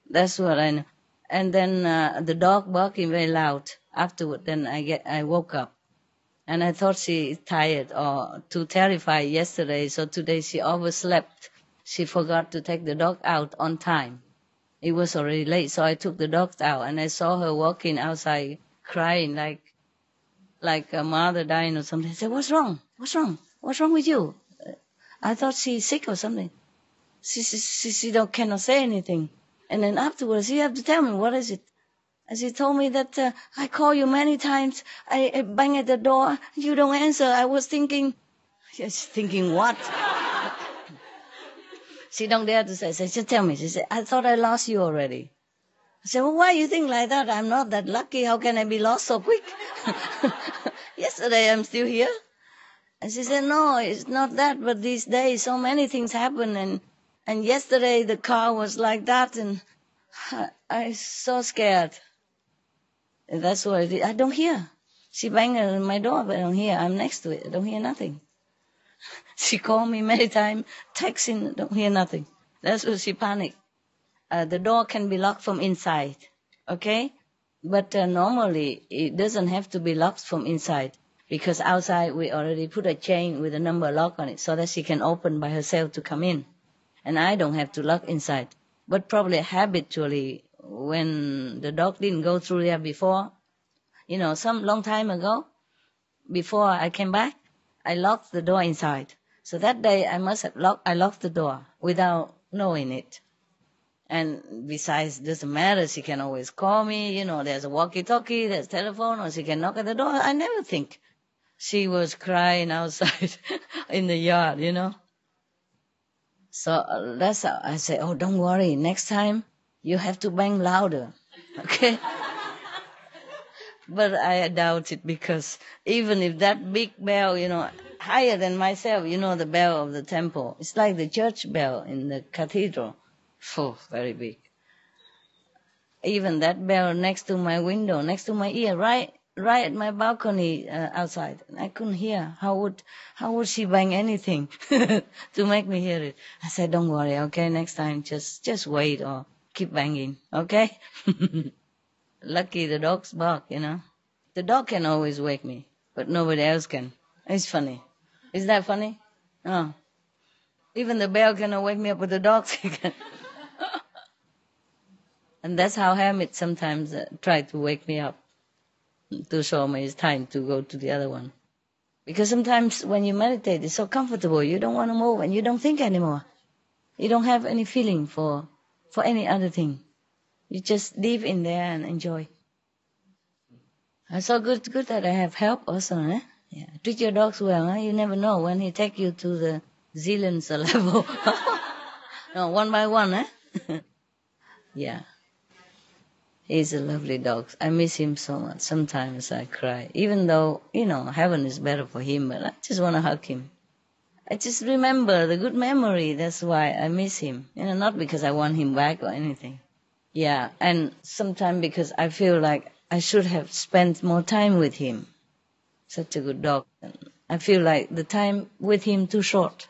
That's what I know. And then the dog barking very loud. Afterward, then I woke up. And I thought she is tired or too terrified yesterday. So today she overslept. She forgot to take the dog out on time. It was already late, so I took the dog out. And I saw her walking outside crying like a mother dying or something. I said, what's wrong? What's wrong? What's wrong with you? I thought she's sick or something. She cannot say anything. And then afterwards, you have to tell me, what is it? And she told me that I call you many times. I bang at the door. You don't answer. I was thinking, she's thinking what? She don't dare to say. She said, tell me. She said, I thought I lost you already. I said, well, why you think like that? I'm not that lucky. How can I be lost so quick? Yesterday, I'm still here. And she said, no, it's not that, but these days so many things happen, and yesterday the car was like that, and I'm so scared. And that's what I did. I don't hear. She banged on my door, but I don't hear. I'm next to it. I don't hear nothing. She called me many times, texting, don't hear nothing. That's what she panicked. The door can be locked from inside, okay? But normally it doesn't have to be locked from inside. Because outside we already put a chain with a number lock on it so that she can open by herself to come in. And I don't have to lock inside. But probably habitually, when the dog didn't go through there before, some long time ago, before I came back, I locked the door inside. So that day I locked the door without knowing it. And besides, it doesn't matter, she can always call me, there's a walkie-talkie, there's telephone, or she can knock at the door. I never think. She was crying outside in the yard, So that's how I say, oh, don't worry. Next time you have to bang louder, okay? But I doubt it because even if that big bell, higher than myself, the bell of the temple. It's like the church bell in the cathedral. Oh, very big. Even that bell next to my window, next to my ear, right at my balcony outside. I couldn't hear. How would she bang anything to make me hear it? I said, don't worry, okay, next time just wait or keep banging, okay? Lucky the dogs bark, The dog can always wake me, but nobody else can. It's funny. Is that funny? Oh. Even the bell cannot wake me up, but the dogs can. And that's how Hamid sometimes tried to wake me up, to show me it's time to go to the other one. Because sometimes when you meditate, it's so comfortable, you don't want to move and you don't think anymore. You don't have any feeling for any other thing. You just live in there and enjoy. It's so good that I have help also, eh? Yeah. Treat your dogs well, huh? You never know when he take you to the zillions level. No, one by one, eh? Yeah. He's a lovely dog. I miss him so much. Sometimes I cry. Even though, heaven is better for him, but I just want to hug him. I just remember the good memory. That's why I miss him. Not because I want him back or anything. Yeah, and sometimes because I feel like I should have spent more time with him. Such a good dog. I feel like the time with him too short.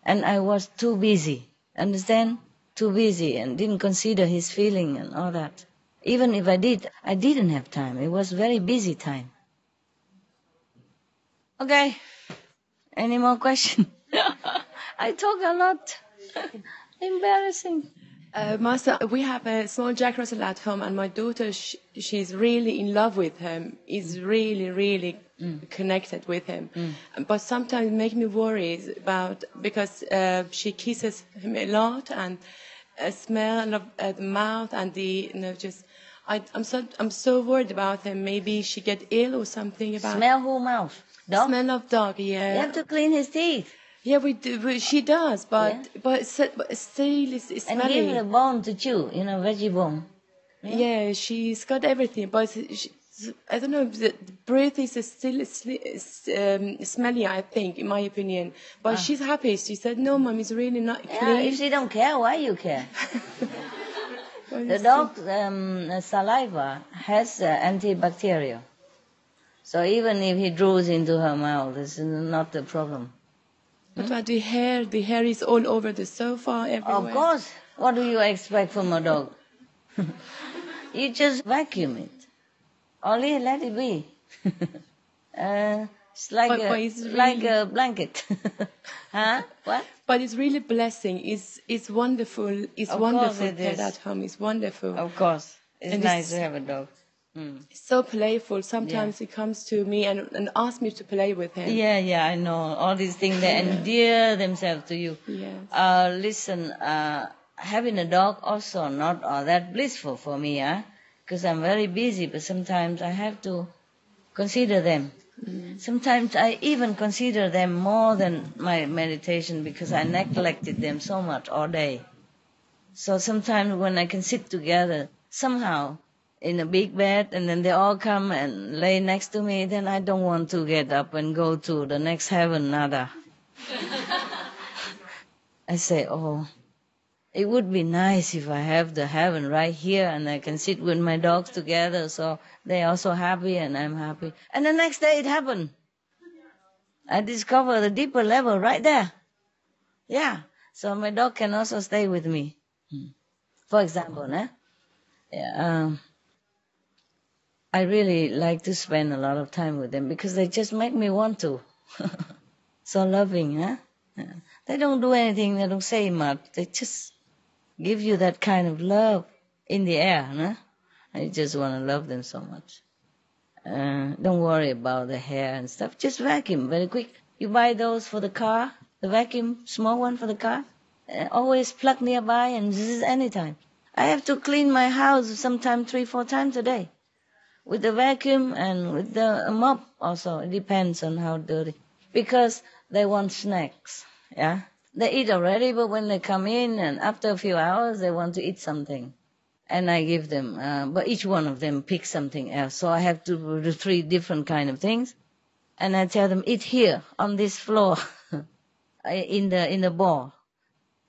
And I was too busy, understand? Too busy and didn't consider his feeling and all that. Even if I did, I didn't have time. It was very busy time. Okay. Any more questions? I talk a lot. Embarrassing. Master, we have a small Jack Russell at home, and my daughter, she's really in love with him. Is really, really connected with him. But sometimes it makes me worried about, because she kisses him a lot, and smell of the mouth and the, just. I'm so worried about him. Maybe she get ill or something about. Smell who mouth? Dog? Smell of dog. Yeah. You have to clean his teeth. Yeah, we do. She does, but Yeah. but still it's And smelly. give her a bone to chew, veggie bone. Yeah, she's got everything, but I don't know. The breath is still smelly, I think, in my opinion. But she's happy. She said, "No, Mom, it's really not Yeah, clean." if she don't care, why you care? Well, The dog's saliva has antibacterial. So even if he draws into her mouth, it's not a problem. What about the hair? The hair is all over the sofa, everywhere. Of course. What do you expect from a dog? You just vacuum it. Only let it be. It's like But a it's like really- a blanket. Huh? What? But it's really blessing. It's wonderful. It's Of wonderful course it pet is. at home. It's wonderful. Of course. It's And nice it's- to have a dog. It's so playful. Sometimes he comes to me and asks me to play with him. Yeah, I know. All these things, they endear themselves to you. Yes. Listen, having a dog also not all that blissful for me, because I'm very busy, but sometimes I have to consider them. Sometimes I even consider them more than my meditation because I neglected them so much all day. So sometimes when I can sit together, somehow, in a big bed, and then they all come and lay next to me, then I don't want to get up and go to the next heaven, nada. I say, oh, it would be nice if I have the heaven right here and I can sit with my dogs together so they're also happy and I'm happy. And the next day it happened. I discovered the deeper level right there. Yeah, so my dog can also stay with me. For example, I really like to spend a lot of time with them because they just make me want to. So loving, huh? Yeah. They don't do anything, they don't say much. They just give you that kind of love in the air, huh? I just want to love them so much. Don't worry about the hair and stuff. Just vacuum very quick. You buy those for the car, the vacuum, small one for the car. Always plug nearby and zzz anytime. I have to clean my house sometimes 3-4 times a day. With the vacuum and with the mop also. It depends on how dirty. Because they want snacks, yeah? They eat already, but when they come in and after a few hours, they want to eat something. And I give them, but each one of them picks something else. So I have to do 3 different kind of things. And I tell them, eat here, on this floor, in the ball.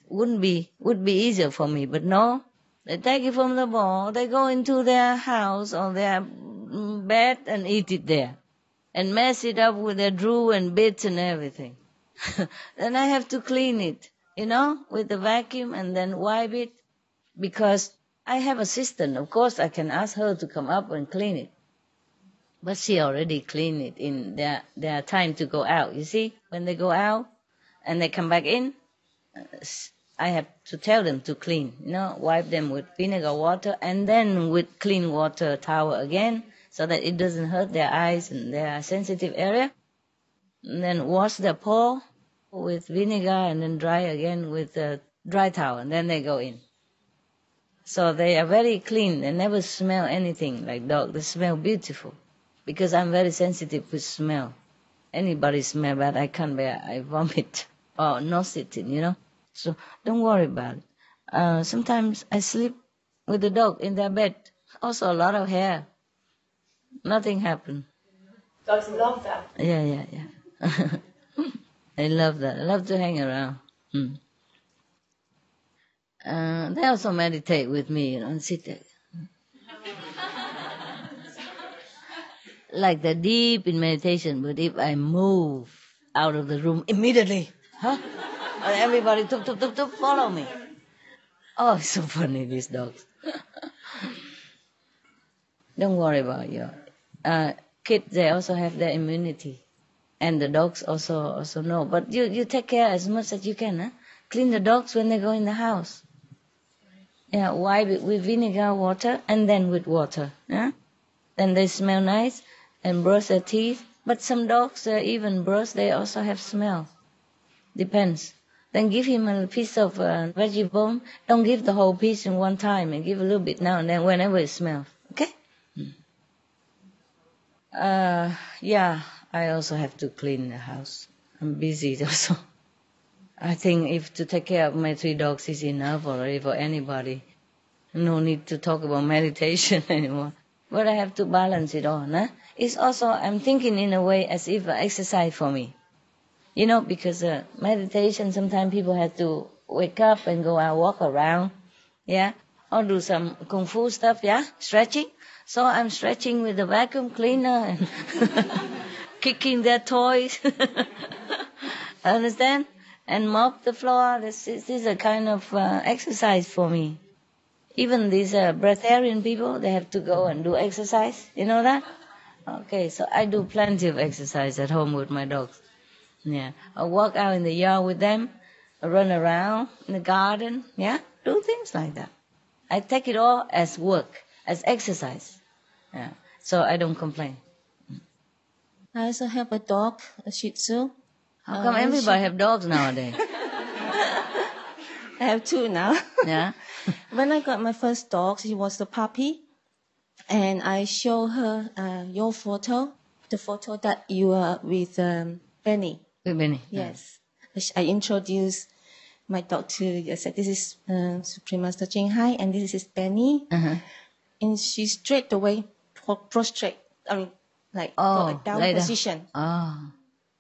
Would be easier for me, but no. They take it from the ball, they go into their house or their bed and eat it there. And mess it up with their drool and bits and everything. Then I have to clean it, with the vacuum and then wipe it. Because I have an assistant, of course I can ask her to come up and clean it. But she already cleaned it in their time to go out, you see? When they go out and they come back in, I have to tell them to clean, wipe them with vinegar water and then with clean water towel again so that it doesn't hurt their eyes and their sensitive area. And then wash their paw with vinegar and then dry again with a dry towel and then they go in. So they are very clean. They never smell anything like dog. They smell beautiful because I'm very sensitive with smell. Anybody smell bad, I can't bear. I vomit or nausea, So don't worry about it. Sometimes I sleep with the dog in their bed. Also a lot of hair. Nothing happened. Dogs love that. Yeah. I love that. I love to hang around. They also meditate with me, and sit there. Like they're deep in meditation, but if I move out of the room immediately, And everybody follow me. Oh, it's so funny, these dogs. Don't worry about your kids. They also have their immunity, and the dogs also know. But you take care as much as you can. Huh? Clean the dogs when they go in the house. Yeah, wipe it with vinegar water and then with water. Yeah? Then they smell nice and brush their teeth. But some dogs, even brush, they also have smell. Depends. Then give him a piece of veggie bone. Don't give the whole piece in one time, and give a little bit now and then whenever it smells. Okay? Yeah, I also have to clean the house. I'm busy also. I think if to take care of my 3 dogs is enough already for anybody. No need to talk about meditation anymore. But I have to balance it all. Huh? It's also, I'm thinking in a way as if exercise for me. You know, because meditation, sometimes people have to wake up and go out, walk around, yeah, or do some kung fu stuff, yeah, stretching. So I'm stretching with the vacuum cleaner and kicking their toys, understand? And mop the floor. This is a kind of exercise for me. Even these breatharian people, they have to go and do exercise. You know that? Okay, so I do plenty of exercise at home with my dogs. Yeah, I walk out in the yard with them, I run around in the garden, yeah, do things like that. I take it all as work, as exercise. Yeah, so I don't complain. I also have a dog, a Shih Tzu. How come everybody have dogs nowadays? I have 2 now. Yeah. When I got my first dog, she was a puppy, and I show her your photo, the photo that you are with Benny. With Benny. Yes. I introduced my dog to you. I said, this is Supreme Master CBINGHAI, and this is Benny. Uh-huh. And she straight away prostrate. I mean, like for a down position. Oh.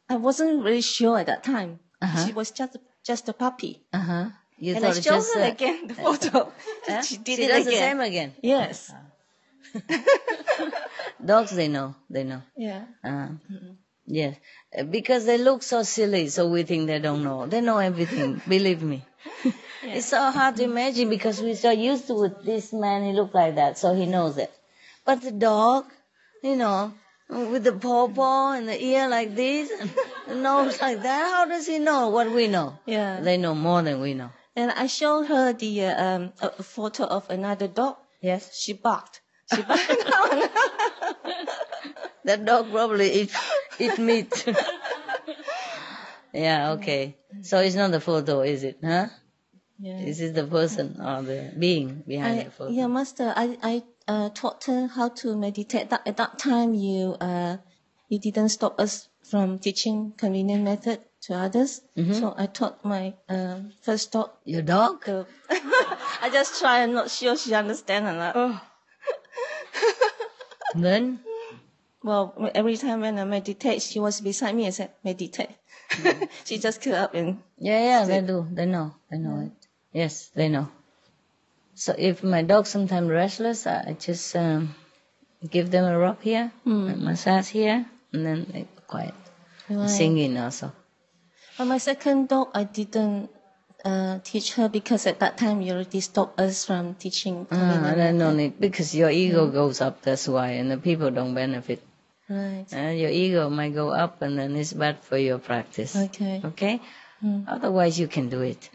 I wasn't really sure at that time. Uh-huh. She was just a puppy. Uh-huh. You And I thought showed her again the photo. She did it does again. the same again. Yes. Dogs, they know. Yeah. Yes, because they look so silly, so we think they don't know. They know everything, believe me. Yeah. It's so hard to imagine because we're so used to with this man, he looked like that, so he knows it. But the dog, you know, with the paw and the ear like this, and the nose like that, how does he know what we know? Yeah. They know more than we know. And I showed her the a photo of another dog. Yes? She barked. She barked. That dog probably eat meat. Yeah, okay. So it's not the photo, is it? Huh? Yeah. This is the person or the being behind the photo. Yeah, Master, I taught her how to meditate. At that time, you didn't stop us from teaching convenient method to others. Mm-hmm. So I taught my first dog. Your dog? I just try. I'm not sure she understands or not. Oh. Then? Well, every time when I meditate, she was beside me and said, meditate. She just get up and... Yeah, they do. They know it. Yes, they know. So if my dog's sometimes restless, I just give them a rub here, a massage here, and then they quiet. Right. Singing also. But my second dog, I didn't teach her because at that time you already stopped us from teaching. I don't know it because your ego goes up, that's why, and the people don't benefit. Right. Your ego might go up and then it's bad for your practice. Okay? Otherwise you can do it.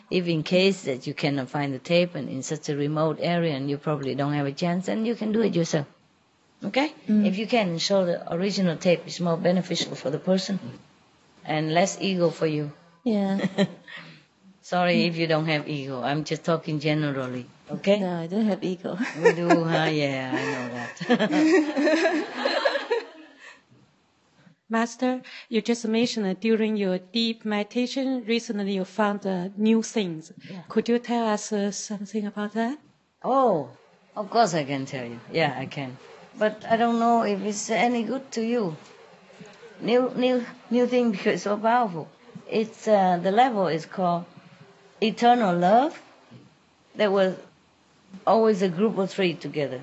If in case that you cannot find the tape and in such a remote area and you probably don't have a chance, then you can do it yourself. Okay? If you can show the original tape, it's more beneficial for the person and less ego for you. Yeah. Sorry if you don't have ego. I'm just talking generally. Okay? No, I don't have ego. We do, huh? Yeah, I know that. Master, you just mentioned that during your deep meditation, recently you found new things. Yeah. Could you tell us something about that? Oh, of course I can tell you. Yeah, I can. But I don't know if it's any good to you. New thing because it's so powerful. It's the level is called eternal love. There was always a group of 3 together,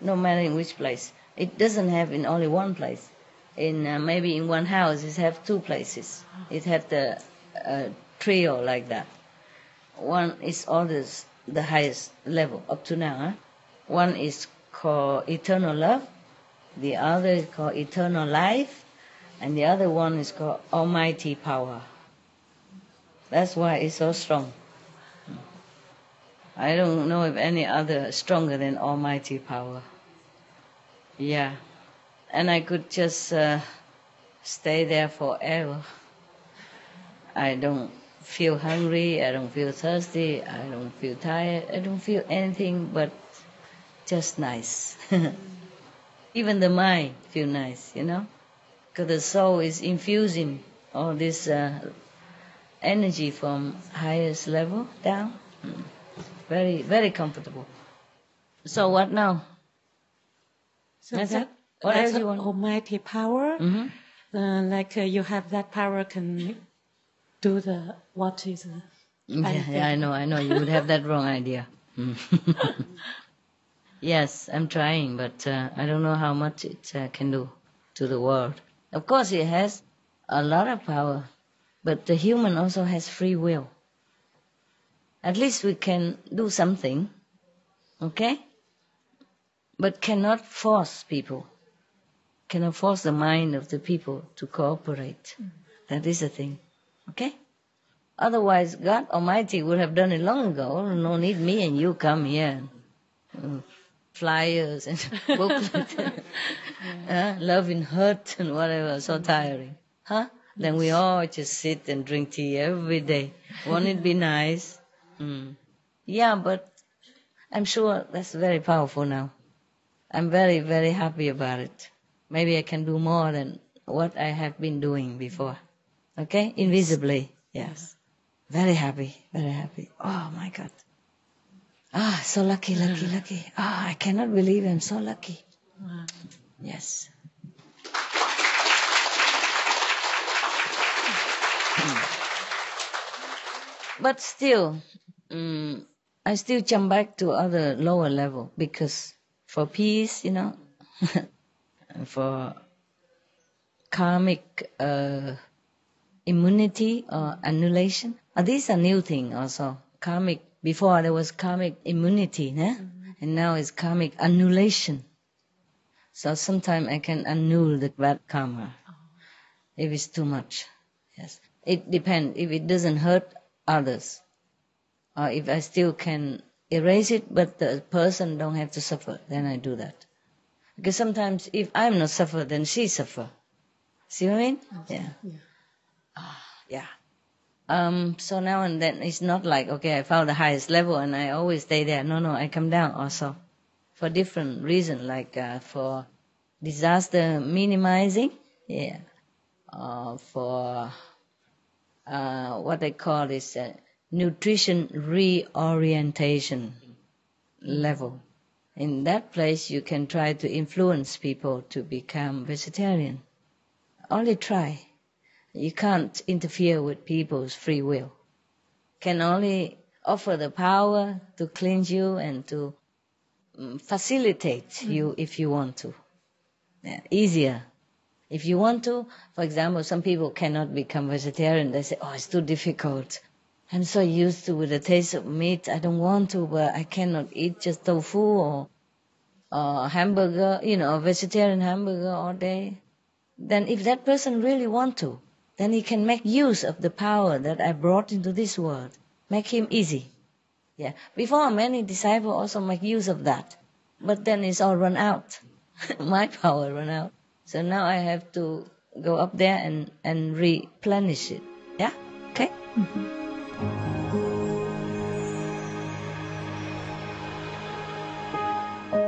no matter in which place. It doesn't have in only one place. In maybe in one house, it have 2 places. It had the trio like that. One is always the highest level up to now. Huh? One is called eternal love, the other is called eternal life, and the other one is called almighty power. That's why it's so strong. I don't know if any other is stronger than almighty power. Yeah. And I could just stay there forever. I don't feel hungry, I don't feel thirsty, I don't feel tired, I don't feel anything but just nice. Even the mind feel nice, you know, because the soul is infusing all this energy from highest level down. Very, very comfortable. So what now? So That's it? What else you want? almighty power, you have that power can do the what is Yeah, I know. You would have that wrong idea. Yes, I'm trying, but I don't know how much it can do to the world. Of course, it has a lot of power, but the human also has free will. At least we can do something, okay? But cannot force people. Cannot force the mind of the people to cooperate. That is the thing, okay? Otherwise, God Almighty would have done it long ago. No need me and you come here. Flyers and booklets, love in hurt and whatever, so tiring. Huh? Then we all just sit and drink tea every day. Won't it be nice? Yeah, but I'm sure that's very powerful now. I'm very, very happy about it. Maybe I can do more than what I have been doing before. Okay? Invisibly, yes. Very happy, very happy. Oh, my God. So lucky. I cannot believe I'm so lucky. Wow. Yes. But still, I still jump back to other lower level because for peace, you know, for karmic immunity or annulation. These are new things also. Karmic, before there was karmic immunity, and now it's karmic annulation. So sometimes I can annul the bad karma if it's too much. Yes, it depends. If it doesn't hurt others, or if I still can erase it, but the person don't have to suffer, then I do that. Because sometimes if I'm not suffer, then she suffer. See what I mean? Yeah. Yeah. So now and then it's not like, okay, I found the highest level and I always stay there. No, I come down also for different reasons, like for disaster minimizing, for what they call is nutrition reorientation level. In that place, you can try to influence people to become vegetarian. Only try. You can't interfere with people's free will. Can only offer the power to cleanse you and to facilitate you if you want to. Easier. If you want to, for example, some people cannot become vegetarian. They say, it's too difficult. I'm so used to with the taste of meat. I don't want to, but I cannot eat just tofu or hamburger, a vegetarian hamburger all day. Then if that person really want to, then he can make use of the power that I brought into this world. Make him easy. Yeah. Before, many disciples also make use of that. But then it's all run out. My power run out. So now I have to go up there and replenish it. Yeah? Okay?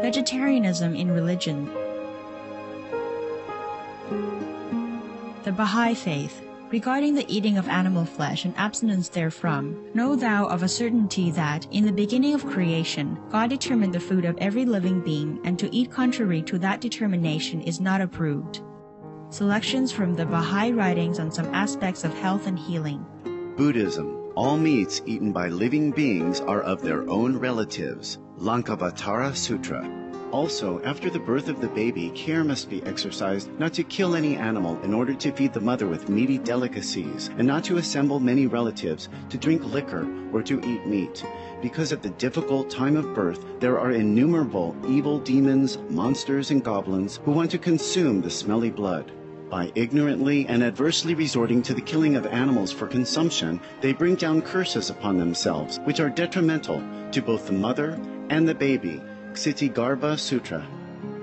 Vegetarianism in religion. The Baha'i Faith. Regarding the eating of animal flesh and abstinence therefrom, know thou of a certainty that, in the beginning of creation, God determined the food of every living being, and to eat contrary to that determination is not approved. Selections from the Baha'i writings on some aspects of health and healing. Buddhism. All meats eaten by living beings are of their own relatives. Lankavatara Sutra. Also, after the birth of the baby, care must be exercised not to kill any animal in order to feed the mother with meaty delicacies, and not to assemble many relatives to drink liquor or to eat meat, because at the difficult time of birth there are innumerable evil demons, monsters, and goblins who want to consume the smelly blood. By ignorantly and adversely resorting to the killing of animals for consumption, they bring down curses upon themselves, which are detrimental to both the mother and the baby. Ksitigarbha Sutra.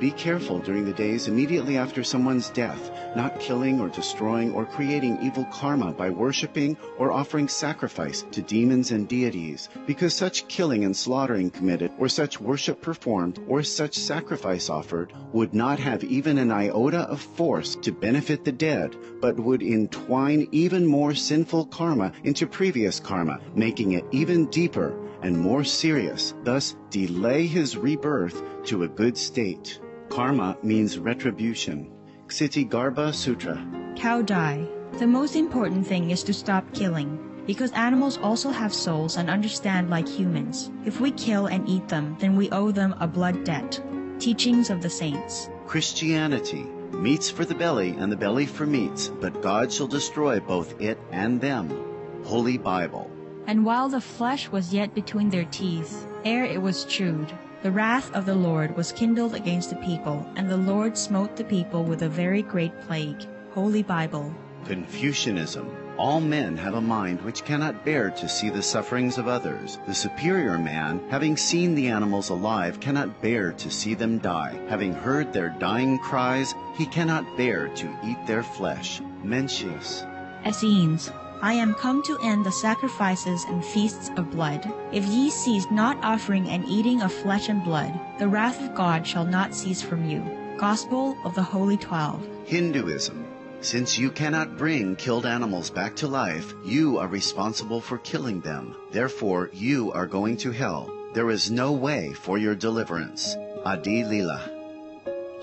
Be careful during the days immediately after someone's death, not killing or destroying or creating evil karma by worshipping or offering sacrifice to demons and deities, because such killing and slaughtering committed, or such worship performed, or such sacrifice offered, would not have even an iota of force to benefit the dead, but would entwine even more sinful karma into previous karma, making it even deeper and more serious, thus delay his rebirth to a good state. Karma means retribution. Ksitigarbha Sutra. Cow die. The most important thing is to stop killing, because animals also have souls and understand like humans. If we kill and eat them, then we owe them a blood debt. Teachings of the Saints. Christianity. Meats for the belly and the belly for meats, but God shall destroy both it and them. Holy Bible. And while the flesh was yet between their teeth, ere it was chewed, the wrath of the Lord was kindled against the people, and the Lord smote the people with a very great plague. Holy Bible. Confucianism. All men have a mind which cannot bear to see the sufferings of others. The superior man, having seen the animals alive, cannot bear to see them die. Having heard their dying cries, he cannot bear to eat their flesh. Mencius. Essenes. I am come to end the sacrifices and feasts of blood. If ye cease not offering and eating of flesh and blood, the wrath of God shall not cease from you. Gospel of the Holy 12. Hinduism. Since you cannot bring killed animals back to life, you are responsible for killing them. Therefore, you are going to hell. There is no way for your deliverance. Adi Lila.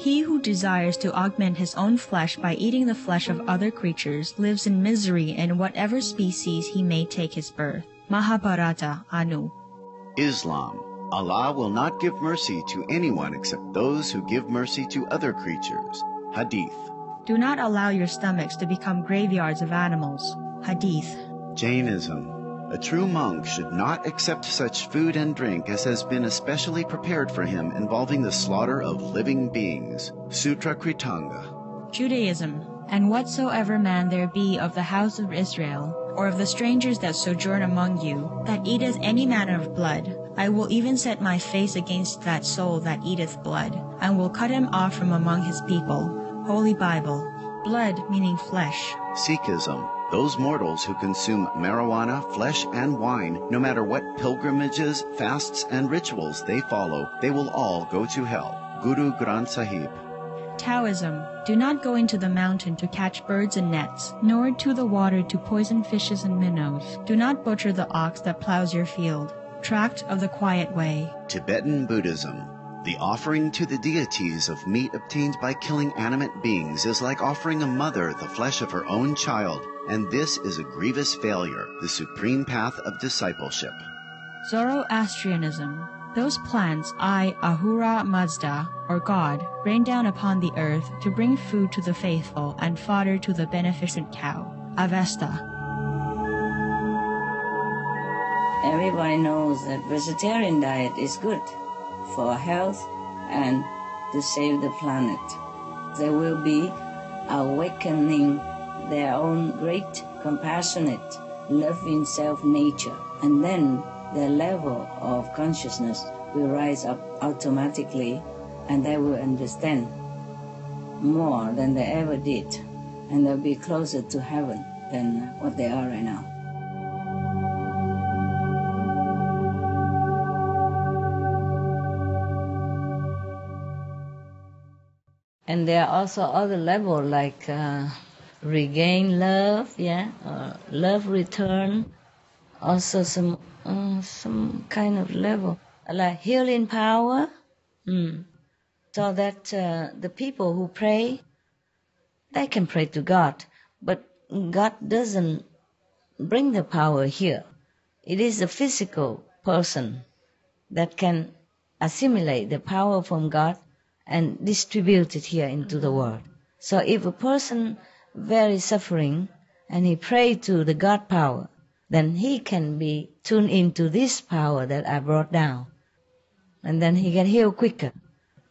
He who desires to augment his own flesh by eating the flesh of other creatures lives in misery in whatever species he may take his birth. Mahabharata, Anu. Islam. Allah will not give mercy to anyone except those who give mercy to other creatures. Hadith. Do not allow your stomachs to become graveyards of animals. Hadith. Jainism. A true monk should not accept such food and drink as has been especially prepared for him involving the slaughter of living beings. Sutra Kritanga. Judaism. And whatsoever man there be of the house of Israel, or of the strangers that sojourn among you, that eateth any manner of blood, I will even set my face against that soul that eateth blood, and will cut him off from among his people. Holy Bible. Blood meaning flesh. Sikhism. Those mortals who consume marijuana, flesh, and wine, no matter what pilgrimages, fasts, and rituals they follow, they will all go to hell. Guru Granth Sahib. Taoism. Do not go into the mountain to catch birds and nets, nor to the water to poison fishes and minnows. Do not butcher the ox that plows your field. Tract of the Quiet Way. Tibetan Buddhism. The offering to the deities of meat obtained by killing animate beings is like offering a mother the flesh of her own child, and this is a grievous failure, the supreme path of discipleship. Zoroastrianism. Those plants I, Ahura Mazda, or God, rain down upon the earth to bring food to the faithful and fodder to the beneficent cow. Avesta. Everybody knows that vegetarian diet is good for health and to save the planet. They will be awakening their own great, compassionate, loving self-nature, and then their level of consciousness will rise up automatically, and they will understand more than they ever did, and they'll be closer to heaven than what they are right now. And there are also other levels like regain love, love return. Also some kind of level like healing power, so that the people who pray, they can pray to God, but God doesn't bring the power here. It is the physical person that can assimilate the power from God and distribute it here into the world. So if a person very suffering and he pray to the God power, then he can be tuned into this power that I brought down. And then he can heal quicker.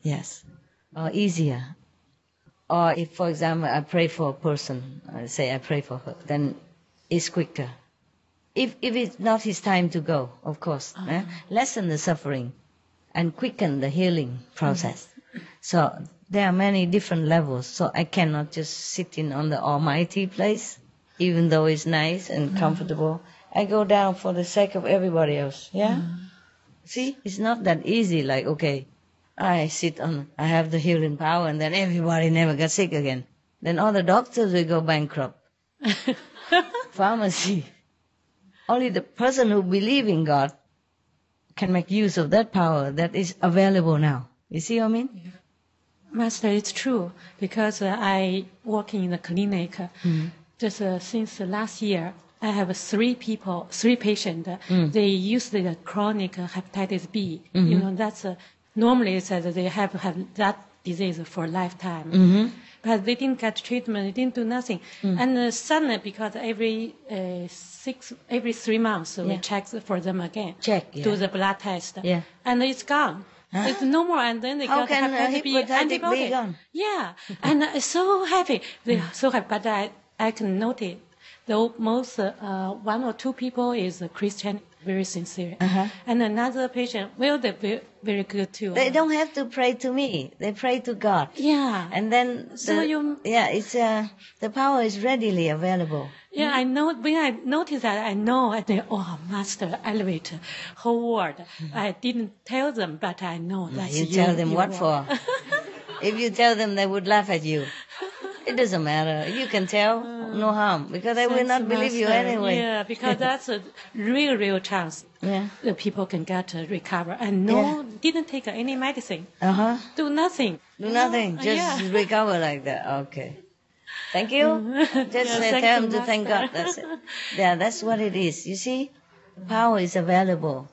Yes. Or easier. Or if, for example, I pray for a person, say I pray for her, then it's quicker. If it's not his time to go, of course, lessen the suffering and quicken the healing process. So there are many different levels, so I cannot just sit in on the almighty place, even though it's nice and comfortable. I go down for the sake of everybody else, yeah? See, it's not that easy, like, okay, I have the healing power and then everybody never got sick again. Then all the doctors will go bankrupt. Pharmacy. Only the person who believes in God can make use of that power that is available now. You see what I mean? Yeah. Master, it's true, because I working in the clinic. Just since last year, I have three patients. They use the chronic hepatitis B. You know, that's normally it says that they have that disease for a lifetime. But they didn't get treatment, they didn't do nothing. And suddenly, because every 3 months, we check for them again. Do the blood test. And it's gone. It's no more, and then they got hepatitis B antibiotic. Yeah, and I'm so happy. They're so happy, but I can notice, though most 1 or 2 people is a Christian, very sincere, and another patient, well, they're very good too. They don't have to pray to me; they pray to God. Yeah, and then it's the power is readily available. Yeah, I know. When I notice that, I know. I think, oh, Master, elevate whole world. I didn't tell them, but I know that you tell them what for? If you tell them, they would laugh at you. It doesn't matter. You can tell, no harm, because they will not believe you anyway. Yeah, because that's a real chance. That people can get recover. And didn't take any medicine. Do nothing. Do nothing. Just recover like that. Okay. Thank you. Just tell them to thank God. That's it. Yeah, that's what it is. You see, power is available,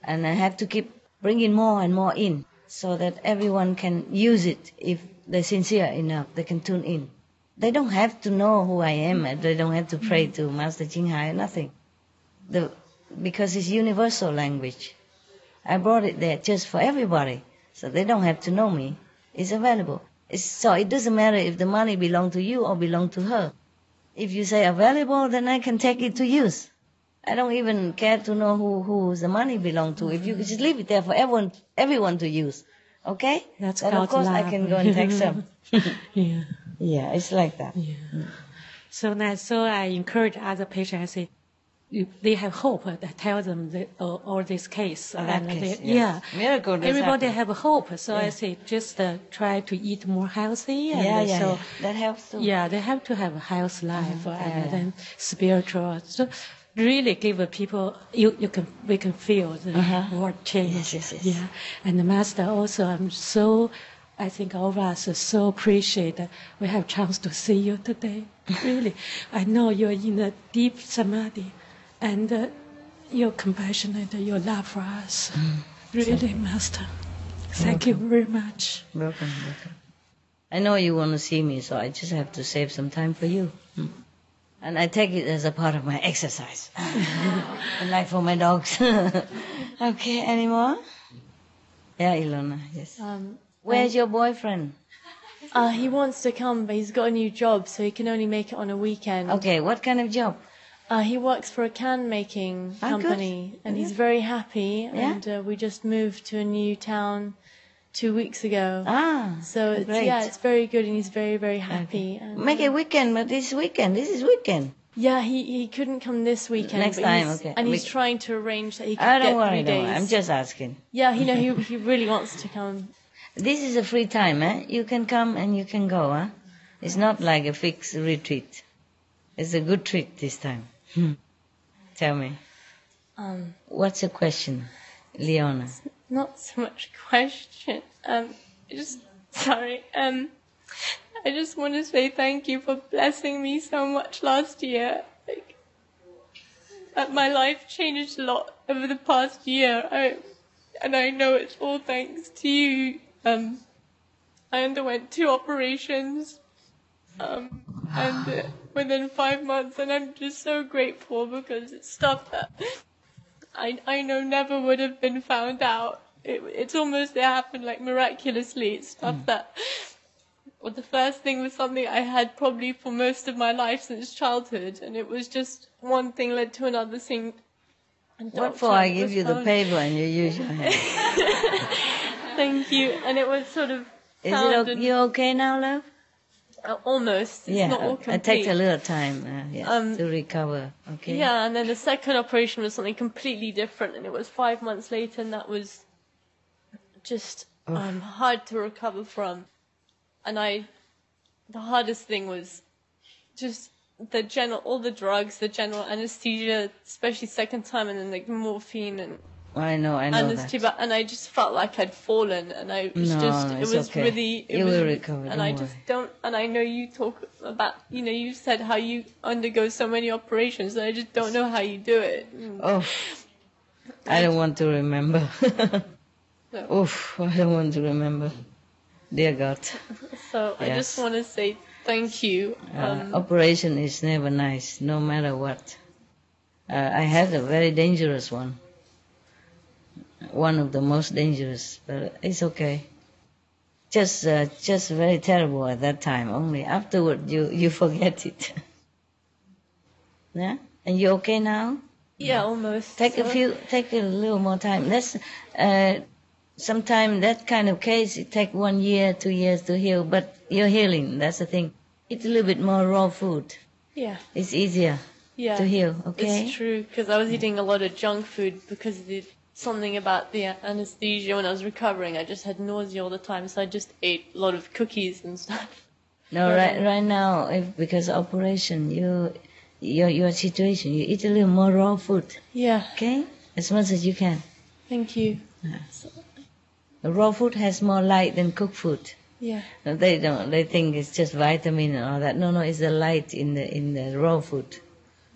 and I have to keep bringing more and more in, so that everyone can use it if they're sincere enough. They can tune in. They don't have to know who I am. They don't have to pray to Master CBINGHAI. Nothing. Because it's universal language. I brought it there just for everybody, so they don't have to know me. It's available. So it doesn't matter if the money belongs to you or belongs to her. If you say available, then I can take it to use. I don't even care to know who the money belongs to. If you just leave it there for everyone to use, okay? That's then of course I can go and take some. Yeah, it's like that. So I encourage other patients. I say, they have hope. That tell them all this case. Miracle. Everybody have hope. So I say, just try to eat more healthy. And that helps too. Yeah, they have to have a healthy life and then spiritual. So really give people we can feel the world change. Yes. Yeah, and the Master also, I think all of us so appreciate that we have chance to see you today. Really, I know you're in a deep samadhi. And you're compassionate, your love for us. Really, Master. Thank you very much. Welcome. I know you want to see me, so I just have to save some time for you. And I take it as a part of my exercise. And like for my dogs. Okay, any more? Yeah, Ilona, yes. Where's your boyfriend? He wants to come, but he's got a new job, so he can only make it on a weekend. Okay, what kind of job? He works for a can-making company, and he's very happy. And we just moved to a new town 2 weeks ago. So it's very good, and he's very, very happy. Okay. And, make a weekend, but this is weekend. Yeah, he couldn't come this weekend. Next time, okay. And he's trying to arrange that he can get 3 days. Don't worry, I'm just asking. Yeah, he really wants to come. This is a free time, eh? You can come and you can go, huh? It's not like a fixed retreat. It's a good treat this time. Tell me. What's the question, Leona? Not so much a question. I just want to say thank you for blessing me so much last year. My life changed a lot over the past year. and I know it's all thanks to you. I underwent 2 operations, and within 5 months, and I'm just so grateful because it's stuff that I know never would have been found out. It's almost, it happened like miraculously. It's stuff that, well, the first thing was something I had probably for most of my life since childhood, and it was just one thing led to another thing. What for I give you the paper and you use your hand? Thank you. And it was sort of. You okay now, love? Almost. It's not all complete. It takes a little time to recover. Okay. Yeah, and then the second operation was something completely different, and it was 5 months later, and that was just hard to recover from. And the hardest thing was just all the drugs, the general anesthesia, especially second time, and then like morphine and. I know anesthesia, that. And I just felt like I'd fallen, and it was okay. really. You will recover. And I just don't. And I know you talk about, you said how you undergo so many operations, and I just don't know how you do it. Oh, I don't want to remember. Oof, I don't want to remember. Dear God. So I just want to say thank you. Operation is never nice, no matter what. I had a very dangerous one. One of the most dangerous, but it's okay. Just very terrible at that time. Only afterward you forget it. Yeah, and you okay now? Yeah, almost. Take a little more time. Sometimes that kind of case it take 1 year, 2 years to heal, but you're healing. That's the thing. Eat a little bit more raw food. Yeah, it's easier to heal. Okay, it's true because I was eating a lot of junk food because something about the anesthesia when I was recovering. I just had nausea all the time, so I just ate a lot of cookies and stuff. No, right now, because of operation, your situation, you eat a little more raw food. Yeah. Okay, as much as you can. Thank you. The raw food has more light than cooked food. Yeah. No, they don't. They think it's just vitamin and all that. No, it's the light in the raw food.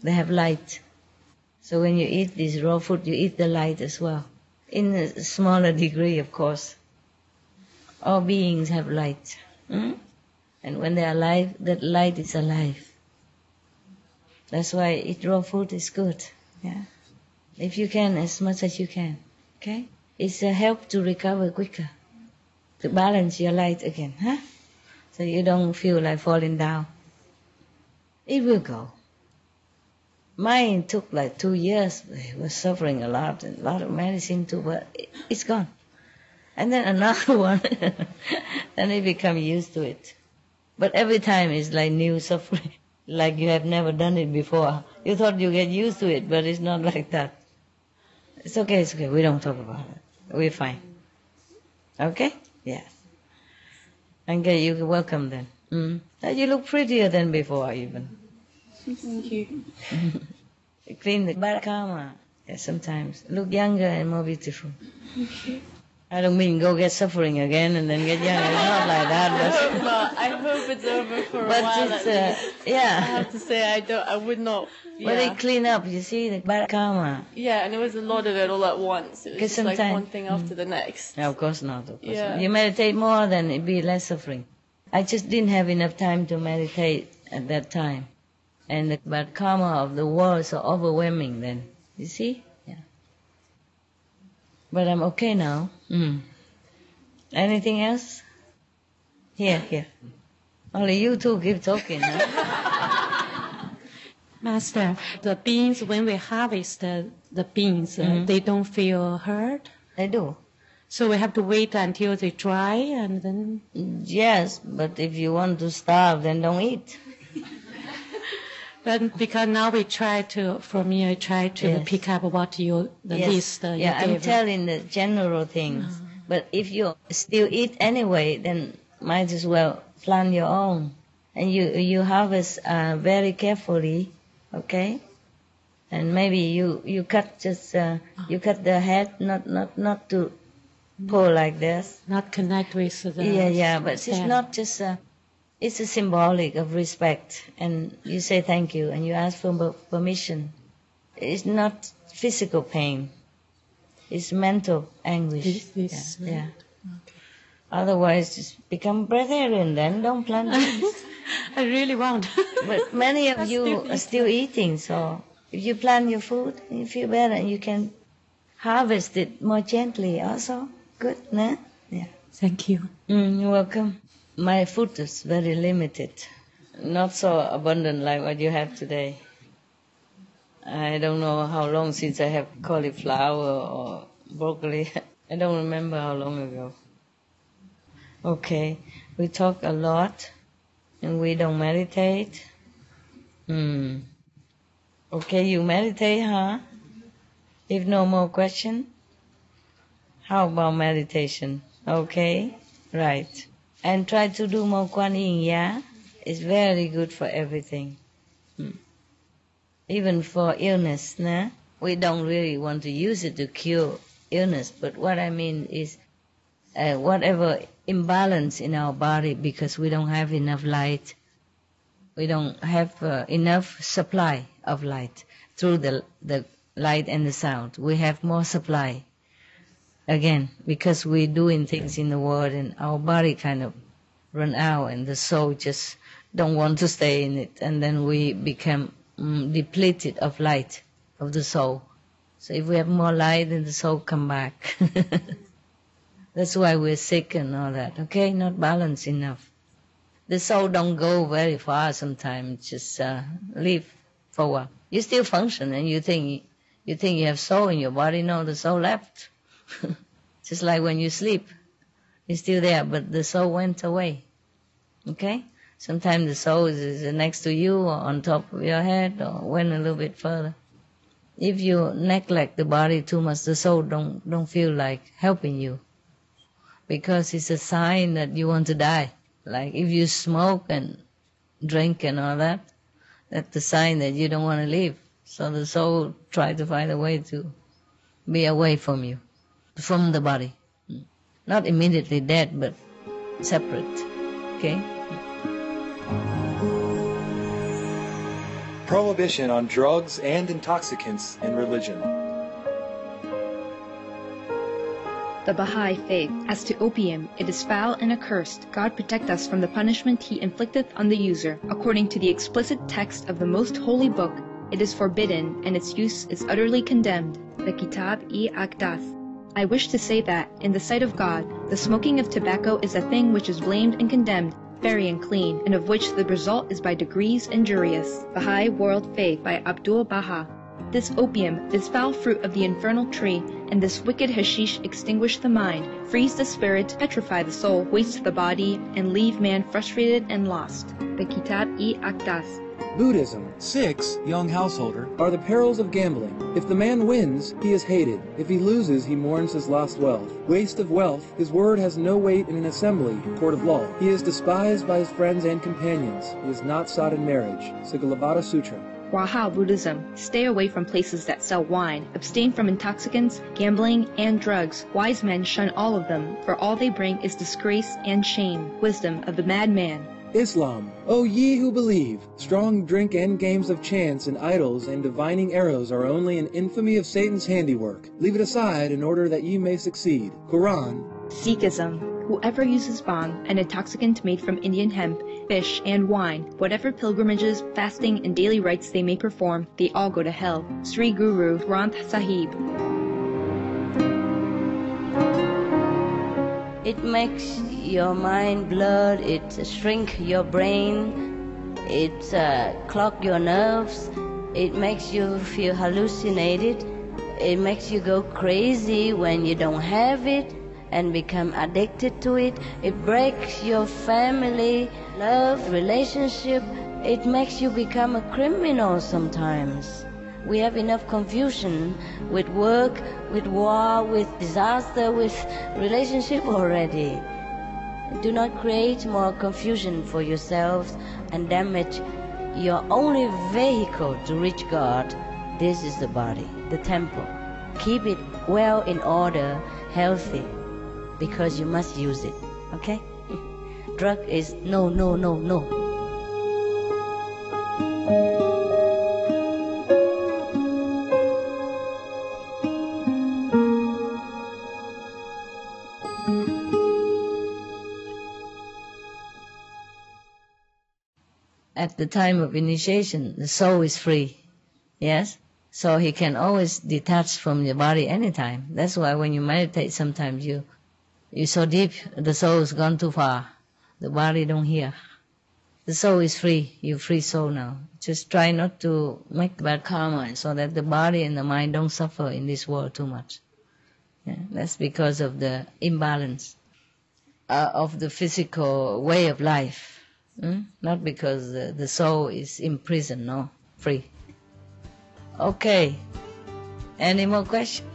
They have light. So when you eat this raw food, you eat the light as well. In a smaller degree, of course. All beings have light. And when they are alive, that light is alive. That's why eat raw food is good. Yeah. If you can, as much as you can. Okay? It's a help to recover quicker. To balance your light again. Huh? So you don't feel like falling down. It will go. Mine took like 2 years. I was suffering a lot of medicine too, but it's gone. And then another one, then I become used to it. But every time it's like new suffering, like you have never done it before. You thought you get used to it, but it's not like that. It's okay. We don't talk about it. We're fine. Okay? Yes. Okay, you're welcome then. You look prettier than before even. Thank you. Clean the bad karma. Yeah, sometimes. Look younger and more beautiful. Thank you. I don't mean go get suffering again and then get younger. It's not like that. I hope it's over for a while. Yeah. I have to say I would not. Yeah. But they clean up, you see, the bad karma. Yeah, and it was a lot of it all at once. It was just like one thing after the next. No, of course not. You meditate more, then it'd be less suffering. I just didn't have enough time to meditate at that time. And the bad karma of the world is so overwhelming then. You see? Yeah. But I'm okay now. Anything else? Here. Only you two keep talking, huh? Master, the beans, when we harvest the beans, they don't feel hurt? They do. So we have to wait until they dry and then... Yes, but if you want to starve, then don't eat. But because now we try to pick up what list you gave. I'm telling the general things. But if you still eat anyway, then might as well plant your own. And you harvest very carefully, okay? And maybe you cut you cut the head, not to pull like this. Not connect with the... Yeah, but it's not just... It's a symbolic of respect, and you say thank you, and you ask for permission. It's not physical pain. It's mental anguish. Yeah. Okay. Otherwise, just become breatharian then. Don't plant beans. I really want. But many of you are still eating, so if you plant your food, you feel better and you can harvest it more gently also. Good, no? Yeah. Thank you. You're welcome. My food is very limited. Not so abundant like what you have today. I don't know how long since I have cauliflower or broccoli. I don't remember how long ago. Okay, we talk a lot and we don't meditate. Okay, you meditate, huh? If no more question, how about meditation? Okay, right. And try to do more Kuan Yin, yeah? It's very good for everything. Even for illness, nah? We don't really want to use it to cure illness, but what I mean is whatever imbalance in our body because we don't have enough light, we don't have enough supply of light through the light and the sound. We have more supply. Again, because we're doing things in the world and our body kind of run out and the soul just don't want to stay in it, and then we become depleted of light of the soul. So if we have more light, then the soul come back. That's why we're sick and all that. Okay, not balanced enough. The soul don't go very far sometimes. Just live for a while. You still function, and you think you have soul in your body. No, the soul left. Just like when you sleep, it's still there, but the soul went away. Okay. Sometimes the soul is next to you or on top of your head or went a little bit further. If you neglect the body too much, the soul don't feel like helping you, because it's a sign that you want to die. Like if you smoke and drink and all that, that's the sign that you don't want to live. So the soul try to find a way to be away from you, from the body. Not immediately dead, but separate. Okay? Prohibition on drugs and intoxicants in religion. The Baha'i Faith. As to opium, it is foul and accursed. God protect us from the punishment He inflicteth on the user. According to the explicit text of the Most Holy Book, it is forbidden and its use is utterly condemned. The Kitab-i-Aqdas. I wish to say that, in the sight of God, the smoking of tobacco is a thing which is blamed and condemned, very unclean, and of which the result is by degrees injurious. Baha'i World Faith by Abdul Baha. This opium, this foul fruit of the infernal tree, and this wicked hashish extinguish the mind, freeze the spirit, petrify the soul, waste the body, and leave man frustrated and lost. The Kitab-i-Aqdas. Buddhism. 6, young householder, are the perils of gambling. If the man wins, he is hated. If he loses, he mourns his lost wealth. Waste of wealth. His word has no weight in an assembly, court of law. He is despised by his friends and companions. He is not sought in marriage. Sigalabhata Sutra. Wahao Buddhism. Stay away from places that sell wine. Abstain from intoxicants, gambling, and drugs. Wise men shun all of them, for all they bring is disgrace and shame. Wisdom of the madman. Islam. O ye who believe, strong drink and games of chance and idols and divining arrows are only an infamy of Satan's handiwork. Leave it aside in order that ye may succeed. Quran. Sikhism. Whoever uses bhang, an intoxicant made from Indian hemp, fish, and wine, whatever pilgrimages, fasting, and daily rites they may perform, they all go to hell. Sri Guru Granth Sahib. It makes your mind blurred, it shrink your brain, it clog your nerves, it makes you feel hallucinated, it makes you go crazy when you don't have it and become addicted to it. It breaks your family, love, relationship. It makes you become a criminal sometimes. We have enough confusion with work, with war, with disaster, with relationship already. Do not create more confusion for yourselves and damage your only vehicle to reach God. This is the body, the temple. Keep it well in order, healthy, because you must use it, okay? Drug is no, no, no, no. at the time of initiation, the soul is free. Yes? So he can always detach from your body anytime. That's why when you meditate, sometimes you're so deep, the soul has gone too far. The body don't hear. The soul is free. You're free soul now. Just try not to make bad karma so that the body and the mind don't suffer in this world too much. Yeah, that's because of the imbalance of the physical way of life. Not because the soul is imprisoned, no, free. Okay. Any more questions?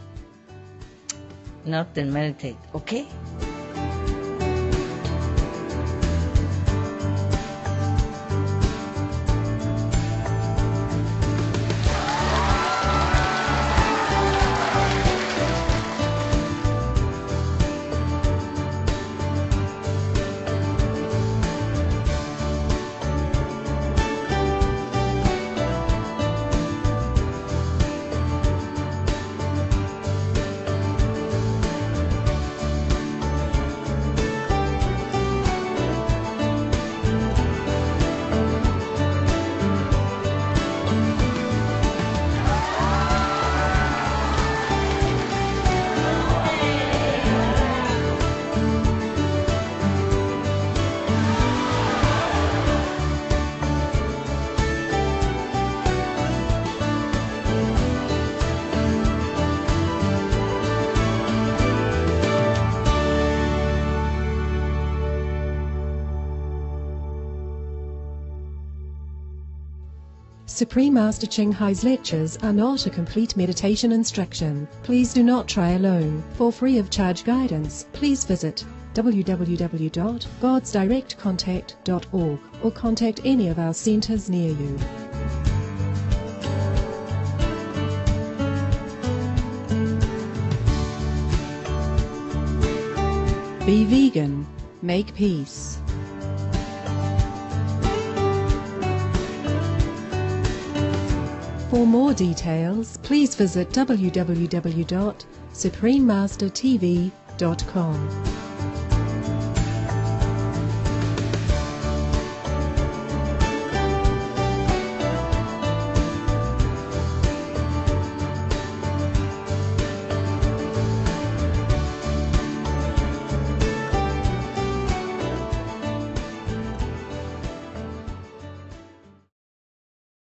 Not, then meditate. Okay? Supreme Master Ching Hai's lectures are not a complete meditation instruction. Please do not try alone. For free of charge guidance, please visit www.godsdirectcontact.org or contact any of our centres near you. Be vegan. Make peace. For more details, please visit www.suprememastertv.com.